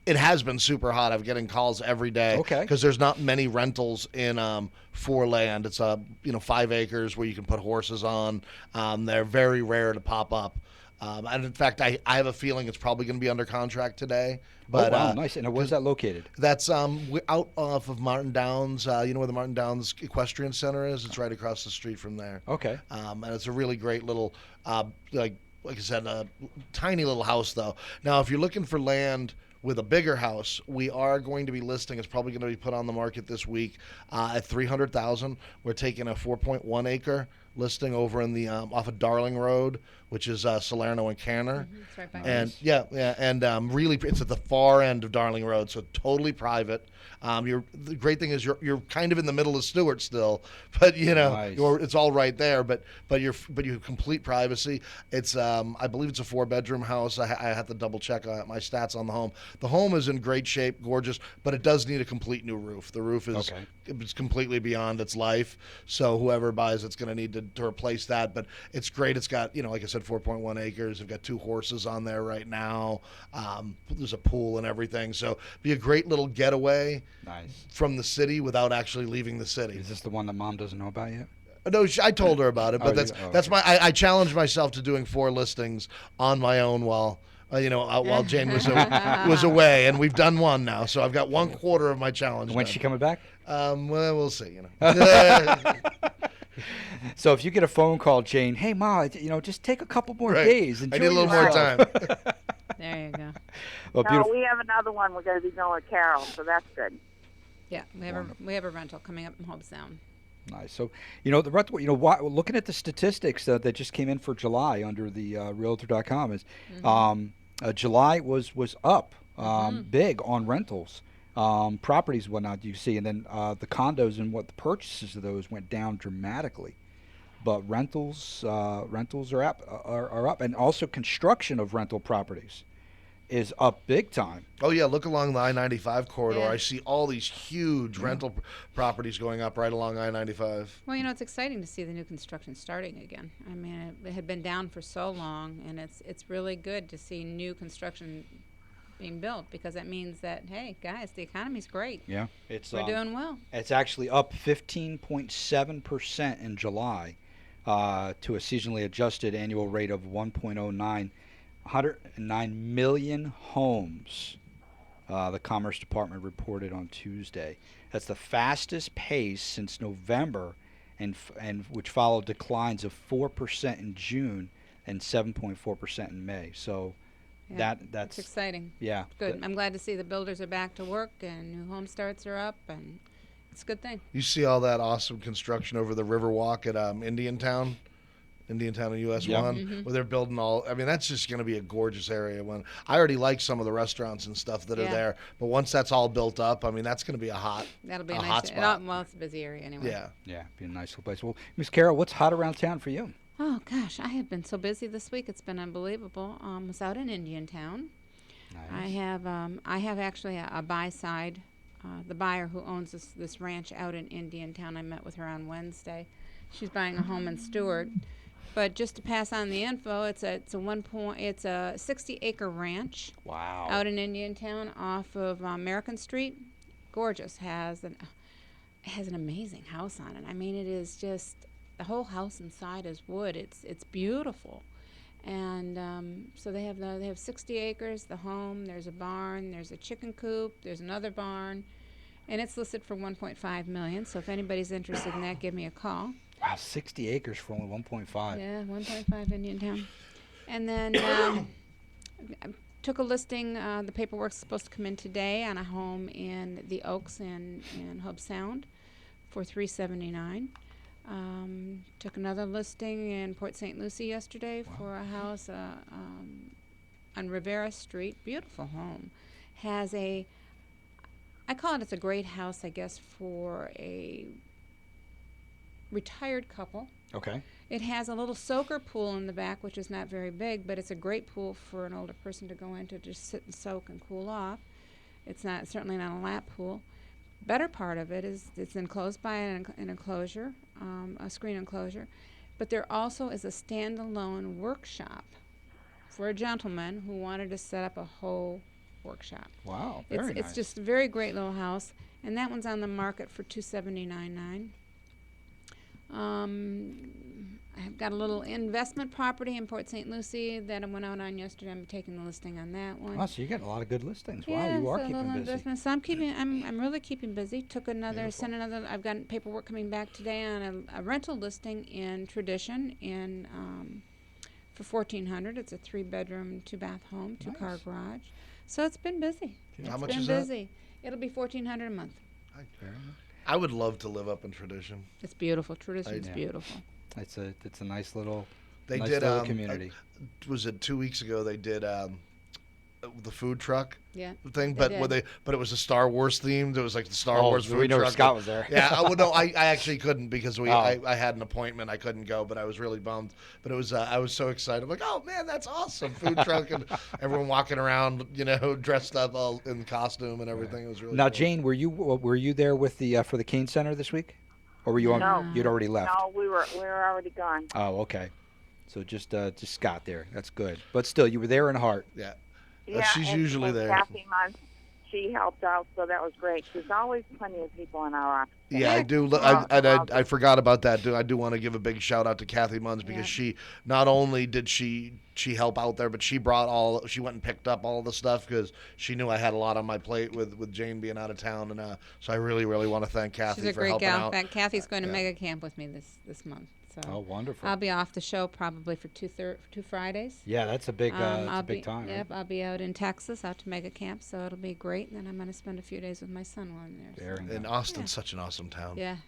[SPEAKER 4] it has been super hot. I'm getting calls every day.
[SPEAKER 2] Okay.
[SPEAKER 4] Because there's not many rentals in for land. It's 5 acres where you can put horses on. They're very rare to pop up. And in fact, I have a feeling it's probably going to be under contract today. But,
[SPEAKER 2] wow, nice. And where's that located?
[SPEAKER 4] That's out off of Martin Downs. You know where the Martin Downs Equestrian Center is? It's right across the street from there.
[SPEAKER 2] Okay.
[SPEAKER 4] And it's a really great little, like I said, a tiny little house, though. Now, if you're looking for land with a bigger house, we are going to be listing. It's probably going to be put on the market this week at $300,000. We're taking a 4.1 acre listing over in the off of Darling Road, which is Salerno and Canner.
[SPEAKER 9] It's right by
[SPEAKER 4] And
[SPEAKER 9] us.
[SPEAKER 4] and really, it's at the far end of Darling Road, so totally private. The great thing is you're kind of in the middle of Stewart still, but
[SPEAKER 2] Nice.
[SPEAKER 4] it's all right there. But you have complete privacy. It's I believe it's a 4-bedroom house. I have to double check my stats on the home. The home is in great shape, gorgeous, but it does need a complete new roof. The roof is it's completely beyond its life, so whoever buys it's going to need to replace that. But it's great. It's got like I said, 4.1 acres. We've got 2 horses on there right now. There's a pool and everything, so be a great little getaway.
[SPEAKER 2] Nice.
[SPEAKER 4] From the city without actually leaving the city.
[SPEAKER 2] Is this the one that Mom doesn't know about yet?
[SPEAKER 4] No, I told her about it, but that's my. I challenged myself to doing 4 listings on my own while Jane was away, and we've done 1 now, so I've got 1/4 of my challenge.
[SPEAKER 2] When's she coming back?
[SPEAKER 4] Well, we'll see.
[SPEAKER 2] So if you get a phone call, Jane, hey Ma, just take a couple more days.
[SPEAKER 4] I need a little more time.
[SPEAKER 9] There you go.
[SPEAKER 2] Well,
[SPEAKER 10] No, we have another one. We're going to be going with Carol, so that's good.
[SPEAKER 9] Yeah, we have a rental coming up in Hobesound.
[SPEAKER 2] Nice. So, the rental. Looking at the statistics that just came in for July under the Realtor.com is, July was up big on rentals, properties, and whatnot. You see, and then the condos and the purchases of those went down dramatically, but rentals are up, and also construction of rental properties is up big time.
[SPEAKER 4] Oh yeah, look along the I-95 corridor.
[SPEAKER 9] Yeah.
[SPEAKER 4] I see all these huge rental properties going up right along I-95.
[SPEAKER 9] Well, it's exciting to see the new construction starting again. I mean, it had been down for so long, and it's really good to see new construction being built, because that means that, hey, guys, the economy's great.
[SPEAKER 2] Yeah,
[SPEAKER 9] we're doing well.
[SPEAKER 2] It's actually up 15.7% in July to a seasonally adjusted annual rate of 1.09. 109 million homes, the Commerce Department reported on Tuesday. That's the fastest pace since November, and which followed declines of 4% in June and 7.4% in May. So that's
[SPEAKER 9] exciting.
[SPEAKER 2] Yeah,
[SPEAKER 9] good. I'm glad to see the builders are back to work and new home starts are up, and it's a good thing.
[SPEAKER 4] You see all that awesome construction over the Riverwalk at Indiantown and US 1, where they're building that's just going to be a gorgeous area. When I already like some of the restaurants and stuff that are there, but once that's all built up, that's going to be
[SPEAKER 9] that'll be
[SPEAKER 4] a
[SPEAKER 9] nice
[SPEAKER 4] hot spot.
[SPEAKER 9] Well, it's a busy area anyway.
[SPEAKER 2] Yeah, be a nice little place. Well, Miss Carol, what's hot around town for you?
[SPEAKER 9] Oh gosh, I have been so busy this week. It's been unbelievable. I was out in Indiantown. Nice. I have actually a buy side. The buyer who owns this ranch out in Indiantown, I met with her on Wednesday. She's buying a home in Stewart. But just to pass on the info, it's a 60-acre ranch.
[SPEAKER 2] Wow.
[SPEAKER 9] Out in Indiantown, off of American Street. Gorgeous. Has an amazing house on it. I mean, it is just, the whole house inside is wood. It's beautiful, and so they have 60 acres. The home. There's a barn. There's a chicken coop. There's another barn, and it's listed for $1.5 million. So if anybody's interested in that, give me a call.
[SPEAKER 2] Wow, 60 acres for only 1.5.
[SPEAKER 9] Yeah, 1.5 Indiantown. And then I took a listing. The paperwork's supposed to come in today on a home in the Oaks in Hobesound for $379. Took another listing in Port St. Lucie yesterday for a house on Rivera Street. Beautiful home. Has I call it's a great house, I guess, for a retired couple.
[SPEAKER 2] Okay.
[SPEAKER 9] It has a little soaker pool in the back, which is not very big, but it's a great pool for an older person to go into, just sit and soak and cool off. It's certainly not a lap pool. Better part of it is it's enclosed by an enclosure, a screen enclosure, but there also is a standalone workshop for a gentleman who wanted to set up a whole workshop.
[SPEAKER 2] Wow, very nice.
[SPEAKER 9] It's just a very great little house, and that one's on the market for $279,900. I've got a little investment property in Port St. Lucie that I went out on yesterday. I'm taking the listing on that one.
[SPEAKER 2] Oh, so you got a lot of good listings.
[SPEAKER 9] Yeah,
[SPEAKER 2] wow, you are
[SPEAKER 9] so
[SPEAKER 2] keeping busy.
[SPEAKER 9] So I'm really keeping busy. I've got paperwork coming back today on a rental listing in Tradition for $1,400. It's a 3-bedroom, 2-bath home, 2-car garage. So it's been busy.
[SPEAKER 4] How much
[SPEAKER 9] is
[SPEAKER 4] that?
[SPEAKER 9] It'll be $1,400 a month.
[SPEAKER 4] I would love to live up in Tradition.
[SPEAKER 9] It's beautiful. Tradition's beautiful.
[SPEAKER 2] It's a nice little
[SPEAKER 4] They
[SPEAKER 2] nice
[SPEAKER 4] did
[SPEAKER 2] little community.
[SPEAKER 4] was it 2 weeks ago? They did the food truck
[SPEAKER 9] Yeah.
[SPEAKER 4] thing,
[SPEAKER 9] they
[SPEAKER 4] but
[SPEAKER 9] did.
[SPEAKER 4] but it was a Star Wars themed. It was like the Star
[SPEAKER 2] Oh,
[SPEAKER 4] Wars
[SPEAKER 2] we
[SPEAKER 4] food
[SPEAKER 2] know
[SPEAKER 4] truck.
[SPEAKER 2] Scott was there.
[SPEAKER 4] Yeah, I actually couldn't because
[SPEAKER 2] Oh.
[SPEAKER 4] I had an appointment. I couldn't go, but I was really bummed. But it was I was so excited. I'm like, oh man, that's awesome! Food truck and everyone walking around, dressed up all in costume and everything. It was really
[SPEAKER 2] Now,
[SPEAKER 4] cool.
[SPEAKER 2] Jane, were you there with the for the Kane Center this week, or were you on?
[SPEAKER 10] No.
[SPEAKER 2] You'd already left.
[SPEAKER 10] No, we were already gone.
[SPEAKER 2] Oh, okay. So just Scott there. That's good. But still, you were there in heart.
[SPEAKER 4] Yeah.
[SPEAKER 10] Yeah,
[SPEAKER 4] She's usually
[SPEAKER 10] and
[SPEAKER 4] there.
[SPEAKER 10] Kathy Munn, she helped out, so that was great. There's always plenty of people in our office.
[SPEAKER 4] Yeah, I do. I forgot about that. I do want to give a big shout out to Kathy Munns because she not only did she help out there, but she went and picked up all the stuff because she knew I had a lot on my plate with Jane being out of town, and so I really want to thank Kathy
[SPEAKER 9] She's a
[SPEAKER 4] for
[SPEAKER 9] great
[SPEAKER 4] helping
[SPEAKER 9] gal.
[SPEAKER 4] out.
[SPEAKER 9] In fact, Kathy's going to Mega Camp with me this month. So
[SPEAKER 2] Oh, wonderful.
[SPEAKER 9] I'll be off the show probably for two Fridays.
[SPEAKER 2] Yeah, that's a big
[SPEAKER 9] I'll
[SPEAKER 2] big
[SPEAKER 9] be,
[SPEAKER 2] time.
[SPEAKER 9] Yep,
[SPEAKER 2] Right?
[SPEAKER 9] I'll be out in Texas, out to Mega Camp, so it'll be great. And then I'm going to spend a few days with my son while I'm there.
[SPEAKER 2] Very
[SPEAKER 4] And
[SPEAKER 2] nice.
[SPEAKER 4] Austin's such an awesome town.
[SPEAKER 9] Yeah,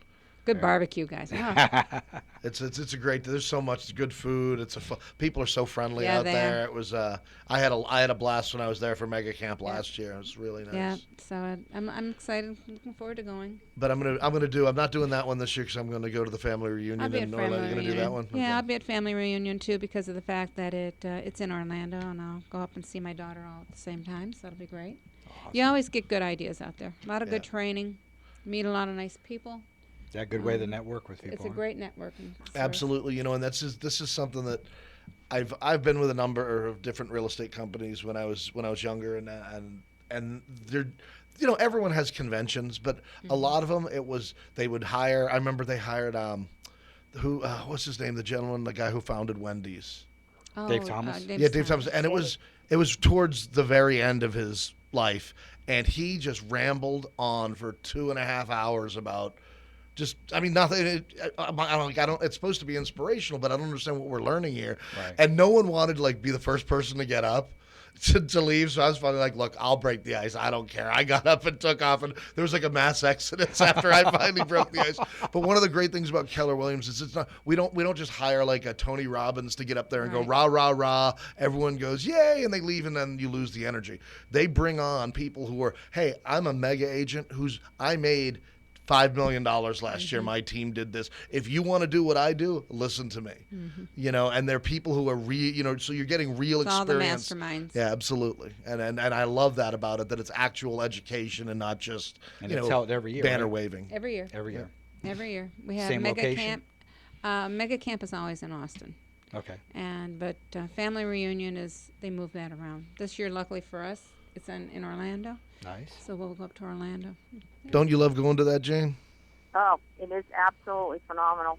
[SPEAKER 9] good barbecue, guys. Oh.
[SPEAKER 4] It's a great. There's so much good food. People are so friendly
[SPEAKER 9] Yeah,
[SPEAKER 4] out
[SPEAKER 9] they
[SPEAKER 4] there.
[SPEAKER 9] are.
[SPEAKER 4] It was I had a blast when I was there for Mega Camp last year. It was really nice.
[SPEAKER 9] Yeah, so I'm excited, looking forward to going.
[SPEAKER 4] But I'm not doing that one this year because I'm gonna go to the family reunion
[SPEAKER 9] I'll be at
[SPEAKER 4] in
[SPEAKER 9] family
[SPEAKER 4] Orlando. You gonna do that
[SPEAKER 9] reunion.
[SPEAKER 4] one?
[SPEAKER 9] Yeah,
[SPEAKER 4] Okay.
[SPEAKER 9] I'll be at family reunion too because of the fact that it's in Orlando, and I'll go up and see my daughter all at the same time. So that'll be great. You always get good ideas out there. A lot of good training. Meet a lot of nice people.
[SPEAKER 2] That good way to network with people.
[SPEAKER 9] It's a
[SPEAKER 2] huh?
[SPEAKER 9] great networking. source.
[SPEAKER 4] Absolutely, and this is something that I've been with a number of different real estate companies when I was younger, and they're everyone has conventions, but a lot of them they would hire. I remember they hired what's his name, the guy who founded Wendy's.
[SPEAKER 9] Oh,
[SPEAKER 2] Dave Thomas?
[SPEAKER 4] Yeah, Dave Thomas, and it was towards the very end of his life, and he just rambled on for 2.5 hours about. Nothing. It's supposed to be inspirational, but I don't understand what we're learning here.
[SPEAKER 2] Right.
[SPEAKER 4] And no one wanted to be the first person to get up to leave. So I was finally like, "Look, I'll break the ice. I don't care." I got up and took off, and there was like a mass exodus after I finally broke the ice. But one of the great things about Keller Williams is it's not we don't just hire like a Tony Robbins to get up there and go rah rah rah. Everyone goes yay, and they leave, and then you lose the energy. They bring on people who are, hey, I'm a mega agent I made $5 million last year. My team did this. If you want to do what I do, listen to me. And they're people who are so you're getting real
[SPEAKER 9] It's
[SPEAKER 4] experience.
[SPEAKER 9] all the masterminds.
[SPEAKER 4] Yeah, absolutely. And I love that about it, that it's actual education and not just
[SPEAKER 2] it's held every year,
[SPEAKER 4] banner
[SPEAKER 2] right?
[SPEAKER 4] waving.
[SPEAKER 9] Every year.
[SPEAKER 2] Every year.
[SPEAKER 9] Every year. We have
[SPEAKER 2] Same
[SPEAKER 9] Mega
[SPEAKER 2] location?
[SPEAKER 9] Camp. Mega Camp is always in Austin.
[SPEAKER 2] Okay.
[SPEAKER 9] But family reunion they move that around. This year, luckily for us, it's in Orlando.
[SPEAKER 2] Nice.
[SPEAKER 9] So we'll go up to Orlando.
[SPEAKER 4] Don't you love going to that, Jane?
[SPEAKER 10] Oh, it is absolutely phenomenal.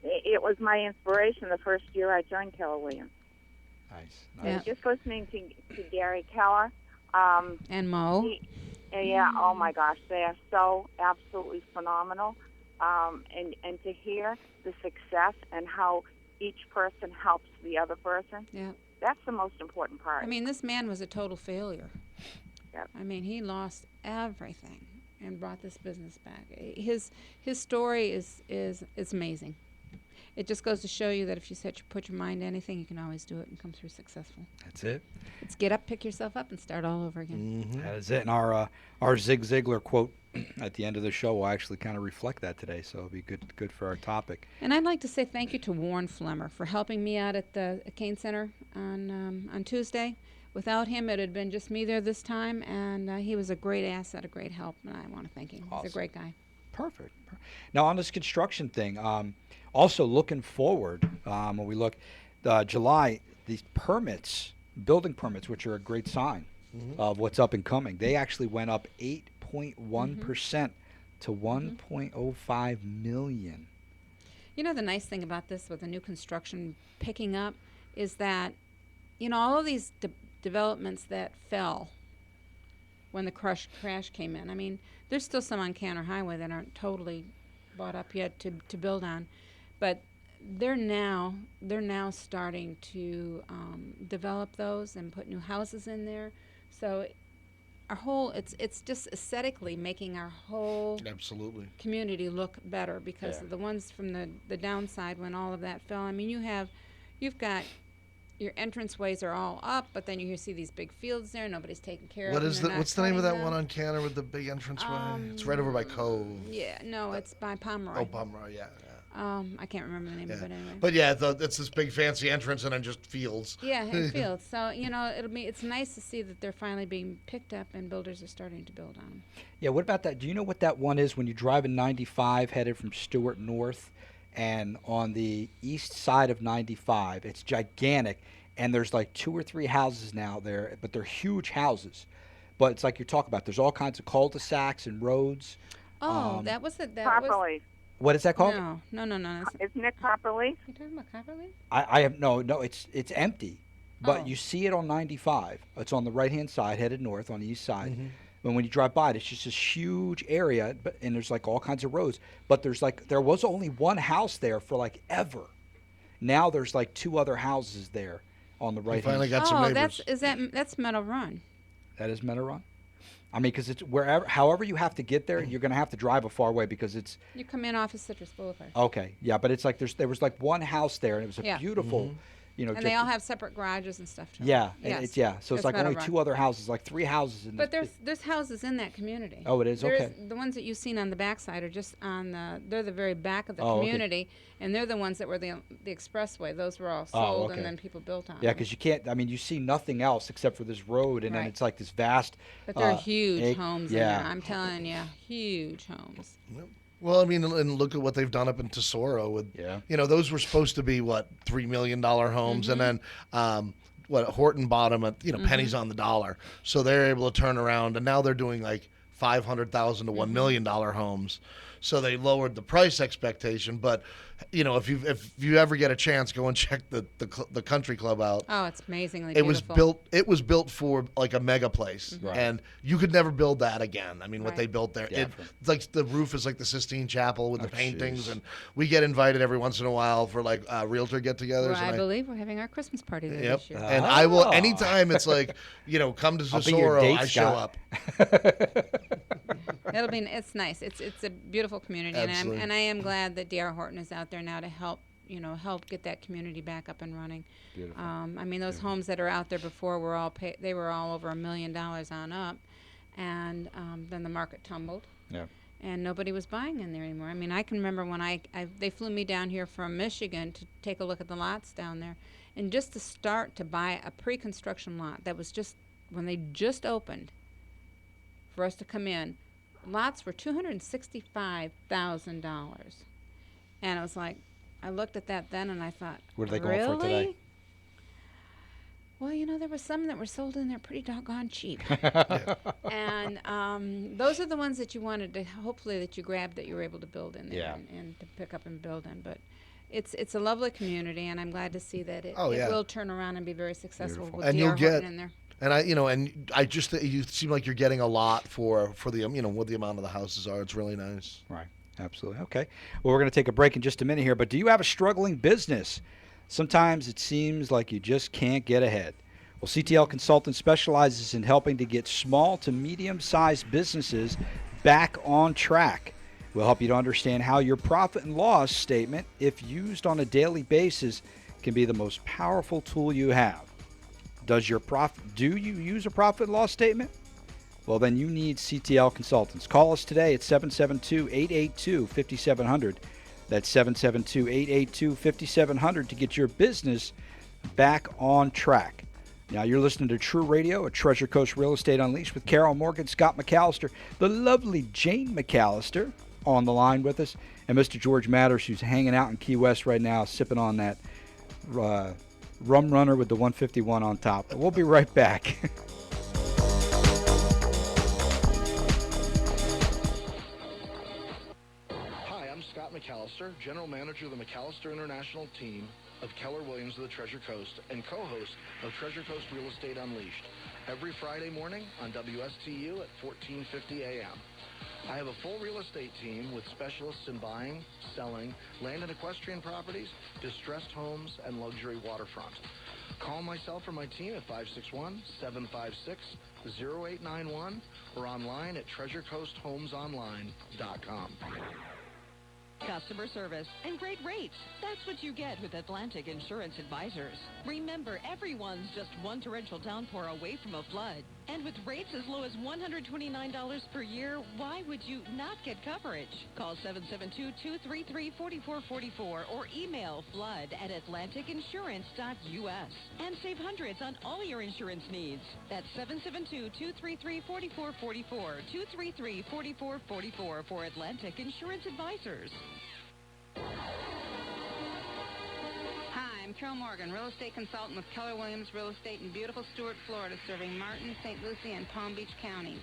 [SPEAKER 10] It was my inspiration the first year I joined Keller Williams.
[SPEAKER 2] Nice.
[SPEAKER 9] Yeah.
[SPEAKER 10] Just listening to Gary Keller.
[SPEAKER 9] And Mo.
[SPEAKER 10] Oh my gosh, they are so absolutely phenomenal. And to hear the success and how each person helps the other person.
[SPEAKER 9] Yeah.
[SPEAKER 10] That's the most important part.
[SPEAKER 9] I mean, this man was a total failure.
[SPEAKER 10] Yep.
[SPEAKER 9] I mean, he lost everything and brought this business back. His story is amazing. It just goes to show you that if you put your mind to anything, you can always do it and come through successful.
[SPEAKER 2] That's it.
[SPEAKER 9] It's get up, pick yourself up, and start all over again.
[SPEAKER 2] That is it. And our Zig Ziglar quote at the end of the show will actually kind of reflect that today, so it'll be good for our topic.
[SPEAKER 9] And I'd like to say thank you to Warren Flemmer for helping me out at the Kane Center on Tuesday. Without him, it had been just me there this time, and he was a great asset, a great help, and I want to thank him.
[SPEAKER 2] Awesome.
[SPEAKER 9] He's a great guy.
[SPEAKER 2] Perfect. Now on this construction thing, also looking forward, when we look, July, these permits, building permits, which are a great sign of what's up and coming, they actually went up 8.1% to 1.05 million.
[SPEAKER 9] You know, the nice thing about this with the new construction picking up is that, all of these developments that fell when the crash came in. I mean, there's still some on Canner Highway that aren't totally bought up yet to build on, but they're now starting to develop those and put new houses in there. So our whole it's just aesthetically making our whole
[SPEAKER 4] Absolutely.
[SPEAKER 9] community look better because the ones from the downside when all of that fell. I mean, you've got your entranceways are all up, but then you see these big fields there. Nobody's taking care
[SPEAKER 4] What
[SPEAKER 9] of
[SPEAKER 4] is
[SPEAKER 9] them.
[SPEAKER 4] what's the name of that one on Canner with the big entranceway? It's right over by Cove.
[SPEAKER 9] Yeah, no, it's by Pomeroy.
[SPEAKER 4] Oh, Pomeroy, yeah.
[SPEAKER 9] I can't remember the name of it anyway.
[SPEAKER 4] But yeah, it's this big fancy entrance and then just fields.
[SPEAKER 9] Yeah, and fields. So it's nice to see that they're finally being picked up and builders are starting to build on them.
[SPEAKER 2] Yeah, what about that? Do you know what that one is when you drive in 95 headed from Stewart north, and on the east side of 95, it's gigantic, and there's like 2 or 3 houses now there, but they're huge houses. But it's like you're talking about. There's all kinds of cul-de-sacs and roads.
[SPEAKER 9] Oh, that was it. That was.
[SPEAKER 10] Copperleaf.
[SPEAKER 2] What is that called?
[SPEAKER 9] No.
[SPEAKER 10] Isn't it Copperleaf?
[SPEAKER 9] You talking about Copperleaf?
[SPEAKER 2] I have no. It's empty, but
[SPEAKER 9] Oh.
[SPEAKER 2] you see it on 95. It's on the right-hand side, headed north on the east side. And when you drive by it, it's just this huge area, and there's like all kinds of roads. But there was only one house there for like ever. Now there's like 2 other houses there on the right.
[SPEAKER 4] Finally got some neighbors.
[SPEAKER 9] That's Meadow Run.
[SPEAKER 2] That is Meadow Run. I mean, because it's however you have to get there, you're going to have to drive a far way because it's.
[SPEAKER 9] You come in off of Citrus Boulevard.
[SPEAKER 2] Okay, yeah, but it's like there was like one house there, and it was a beautiful,
[SPEAKER 9] And they all have separate garages and stuff too.
[SPEAKER 2] Yeah,
[SPEAKER 9] Yes.
[SPEAKER 2] So it's like
[SPEAKER 9] Meadow
[SPEAKER 2] only
[SPEAKER 9] Run.
[SPEAKER 2] 2 other houses, like 3 houses in.
[SPEAKER 9] But there's houses in that community.
[SPEAKER 2] Oh, it is? Okay.
[SPEAKER 9] The ones that you've seen on the backside are just they're the very back of the
[SPEAKER 2] Oh, okay.
[SPEAKER 9] community, and they're the ones that were the expressway. Those were all
[SPEAKER 2] Oh,
[SPEAKER 9] sold,
[SPEAKER 2] okay.
[SPEAKER 9] and then people built on.
[SPEAKER 2] Yeah,
[SPEAKER 9] them.
[SPEAKER 2] because you can't. I mean, you see nothing else except for this road, and then
[SPEAKER 9] Right.
[SPEAKER 2] it's like this vast.
[SPEAKER 9] But they're huge homes.
[SPEAKER 2] Yeah.
[SPEAKER 9] In there. I'm telling you, huge homes.
[SPEAKER 4] Well, I mean, and look at what they've done up in Tesoro with, those were supposed to be $3 million homes, and then Horton bought them at pennies on the dollar, so they're able to turn around, and now they're doing like $500,000 to $1 million homes. So they lowered the price expectation, but if you ever get a chance, go and check the country club out.
[SPEAKER 9] Oh, it's amazingly
[SPEAKER 4] It
[SPEAKER 9] beautiful.
[SPEAKER 4] was built for like a mega place,
[SPEAKER 2] Right.
[SPEAKER 4] and you could never build that again. I mean, what
[SPEAKER 9] Right.
[SPEAKER 4] they built there,
[SPEAKER 2] Yeah,
[SPEAKER 4] it's like the roof is like the Sistine Chapel with the
[SPEAKER 2] Oh,
[SPEAKER 4] paintings,
[SPEAKER 2] jeez.
[SPEAKER 4] and we get invited every once in a while for like realtor get-togethers.
[SPEAKER 9] Well, I
[SPEAKER 4] and
[SPEAKER 9] believe we're having our Christmas party there
[SPEAKER 4] Yep.
[SPEAKER 9] this year.
[SPEAKER 4] And I will
[SPEAKER 2] Oh.
[SPEAKER 4] anytime it's like come to
[SPEAKER 2] I'll be your
[SPEAKER 4] Tesoro,
[SPEAKER 2] date,
[SPEAKER 4] I show
[SPEAKER 2] Scott.
[SPEAKER 4] up.
[SPEAKER 9] It's nice. It's a beautiful community,
[SPEAKER 4] Absolutely.
[SPEAKER 9] and I am glad that D.R. Horton is out there now to help get that community back up and running.
[SPEAKER 2] Beautiful.
[SPEAKER 9] I mean, those homes that are out there before were all they were all over $1 million on up, and then the market tumbled.
[SPEAKER 2] Yeah.
[SPEAKER 9] And nobody was buying in there anymore. I mean, I can remember when they flew me down here from Michigan to take a look at the lots down there, and just to start to buy a pre-construction lot that was just when they just opened for us to come in, lots were $265,000, and I was like, I looked at that then and I thought,
[SPEAKER 2] What are they
[SPEAKER 9] really?
[SPEAKER 2] going for today?
[SPEAKER 9] Well, there were some that were sold in there pretty doggone cheap. And those are the ones that you wanted to, hopefully that you grabbed that you were able to build in there
[SPEAKER 2] Yeah.
[SPEAKER 9] and to pick up and build in. But it's a lovely community, and I'm glad to see that it
[SPEAKER 4] Oh, yeah.
[SPEAKER 9] will turn around and be very successful
[SPEAKER 2] Beautiful.
[SPEAKER 9] with
[SPEAKER 4] And
[SPEAKER 9] D.R.
[SPEAKER 4] you'll get-
[SPEAKER 9] Horton in there.
[SPEAKER 4] And I just you seem like you're getting a lot for the what the amount of the houses are. It's really nice.
[SPEAKER 2] Right. Absolutely. Okay. Well, we're going to take a break in just a minute here, but do you have a struggling business? Sometimes it seems like you just can't get ahead. Well, CTL Consultant specializes in helping to get small to medium-sized businesses back on track. We'll help you to understand how your profit and loss statement, if used on a daily basis, can be the most powerful tool you have. Do you use a profit and loss statement? Well, then you need CTL Consultants. Call us today at 772-882-5700. That's 772-882-5700 to get your business back on track. Now you're listening to True Radio at Treasure Coast Real Estate Unleashed with Carol Morgan, Scott McAllister, the lovely Jane McAllister on the line with us, and Mr. George Matters, who's hanging out in Key West right now, sipping on that rum runner with the 151 on top. We'll be right back.
[SPEAKER 7] Hi, I'm Scott McAllister, General Manager of the McAllister International Team of Keller Williams of the Treasure Coast and co-host of Treasure Coast Real Estate Unleashed every Friday morning on WSTU at 1450 a.m. I have a full real estate team with specialists in buying, selling, land and equestrian properties, distressed homes, and luxury waterfront. Call myself or my team at 561-756-0891 or online at treasurecoasthomesonline.com.
[SPEAKER 6] Customer service and great rates. That's what you get with Atlantic Insurance Advisors. Remember, everyone's just one torrential downpour away from a flood. And with rates as low as $129 per year, why would you not get coverage? Call 772-233-4444 or email flood@atlanticinsurance.us and save hundreds on all your insurance needs. That's 772-233-4444, 233-4444 for Atlantic Insurance Advisors.
[SPEAKER 3] Hi, I'm Carol Morgan, real estate consultant with Keller Williams Real Estate in beautiful Stuart, Florida, serving Martin, St. Lucie, and Palm Beach counties,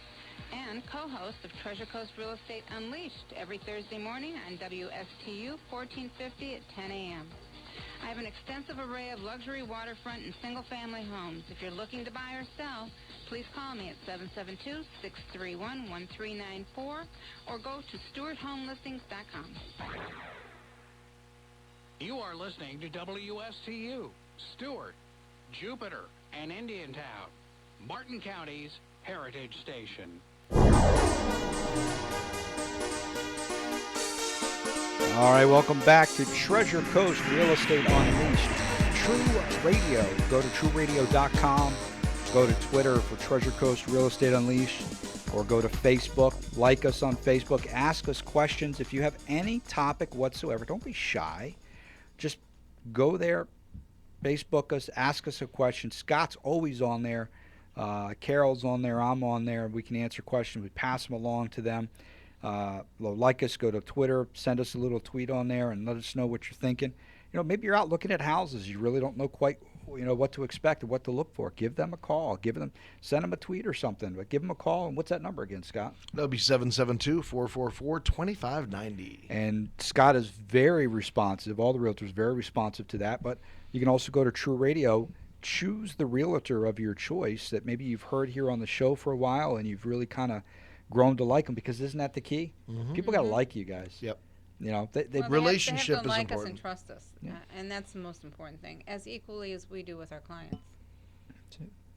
[SPEAKER 3] and co-host of Treasure Coast Real Estate Unleashed every Thursday morning on WSTU 1450 at 10 a.m. I have an extensive array of luxury waterfront and single-family homes. If you're looking to buy or sell, please call me at 772-631-1394 or go to StewartHomeListings.com.
[SPEAKER 8] You are listening to WSTU, Stewart, Jupiter, and Indiantown, Martin County's Heritage Station.
[SPEAKER 2] All right, welcome back to Treasure Coast Real Estate Unleashed. TREU Radio. Go to TREURadio.com. Go to Twitter for Treasure Coast Real Estate Unleashed, or go to Facebook. Like us on Facebook. Ask us questions. If you have any topic whatsoever, don't be shy. Just go there, Facebook us, ask us a question. Scott's always on there. Carol's on there. I'm on there. We can answer questions. We pass them along to them. Like us, go to Twitter, send us a little tweet on there and let us know what you're thinking. You know, maybe you're out looking at houses. You really don't know quite, what to expect or what to look for. Give them a call. Send them a tweet or something. But give them a call. And what's that number again, Scott?
[SPEAKER 4] That'll be 772-444-2590.
[SPEAKER 2] And Scott is very responsive. All the realtors very responsive to that. But you can also go to TREU Radio. Choose the realtor of your choice that maybe you've heard here on the show for a while and you've really kind of grown to like them, because isn't that the key? Mm-hmm. People got to like you guys.
[SPEAKER 4] Yep.
[SPEAKER 2] Relationship
[SPEAKER 9] have to
[SPEAKER 2] is
[SPEAKER 9] like
[SPEAKER 2] important.
[SPEAKER 9] us and trust us, and that's the most important thing, as equally as we do with our clients.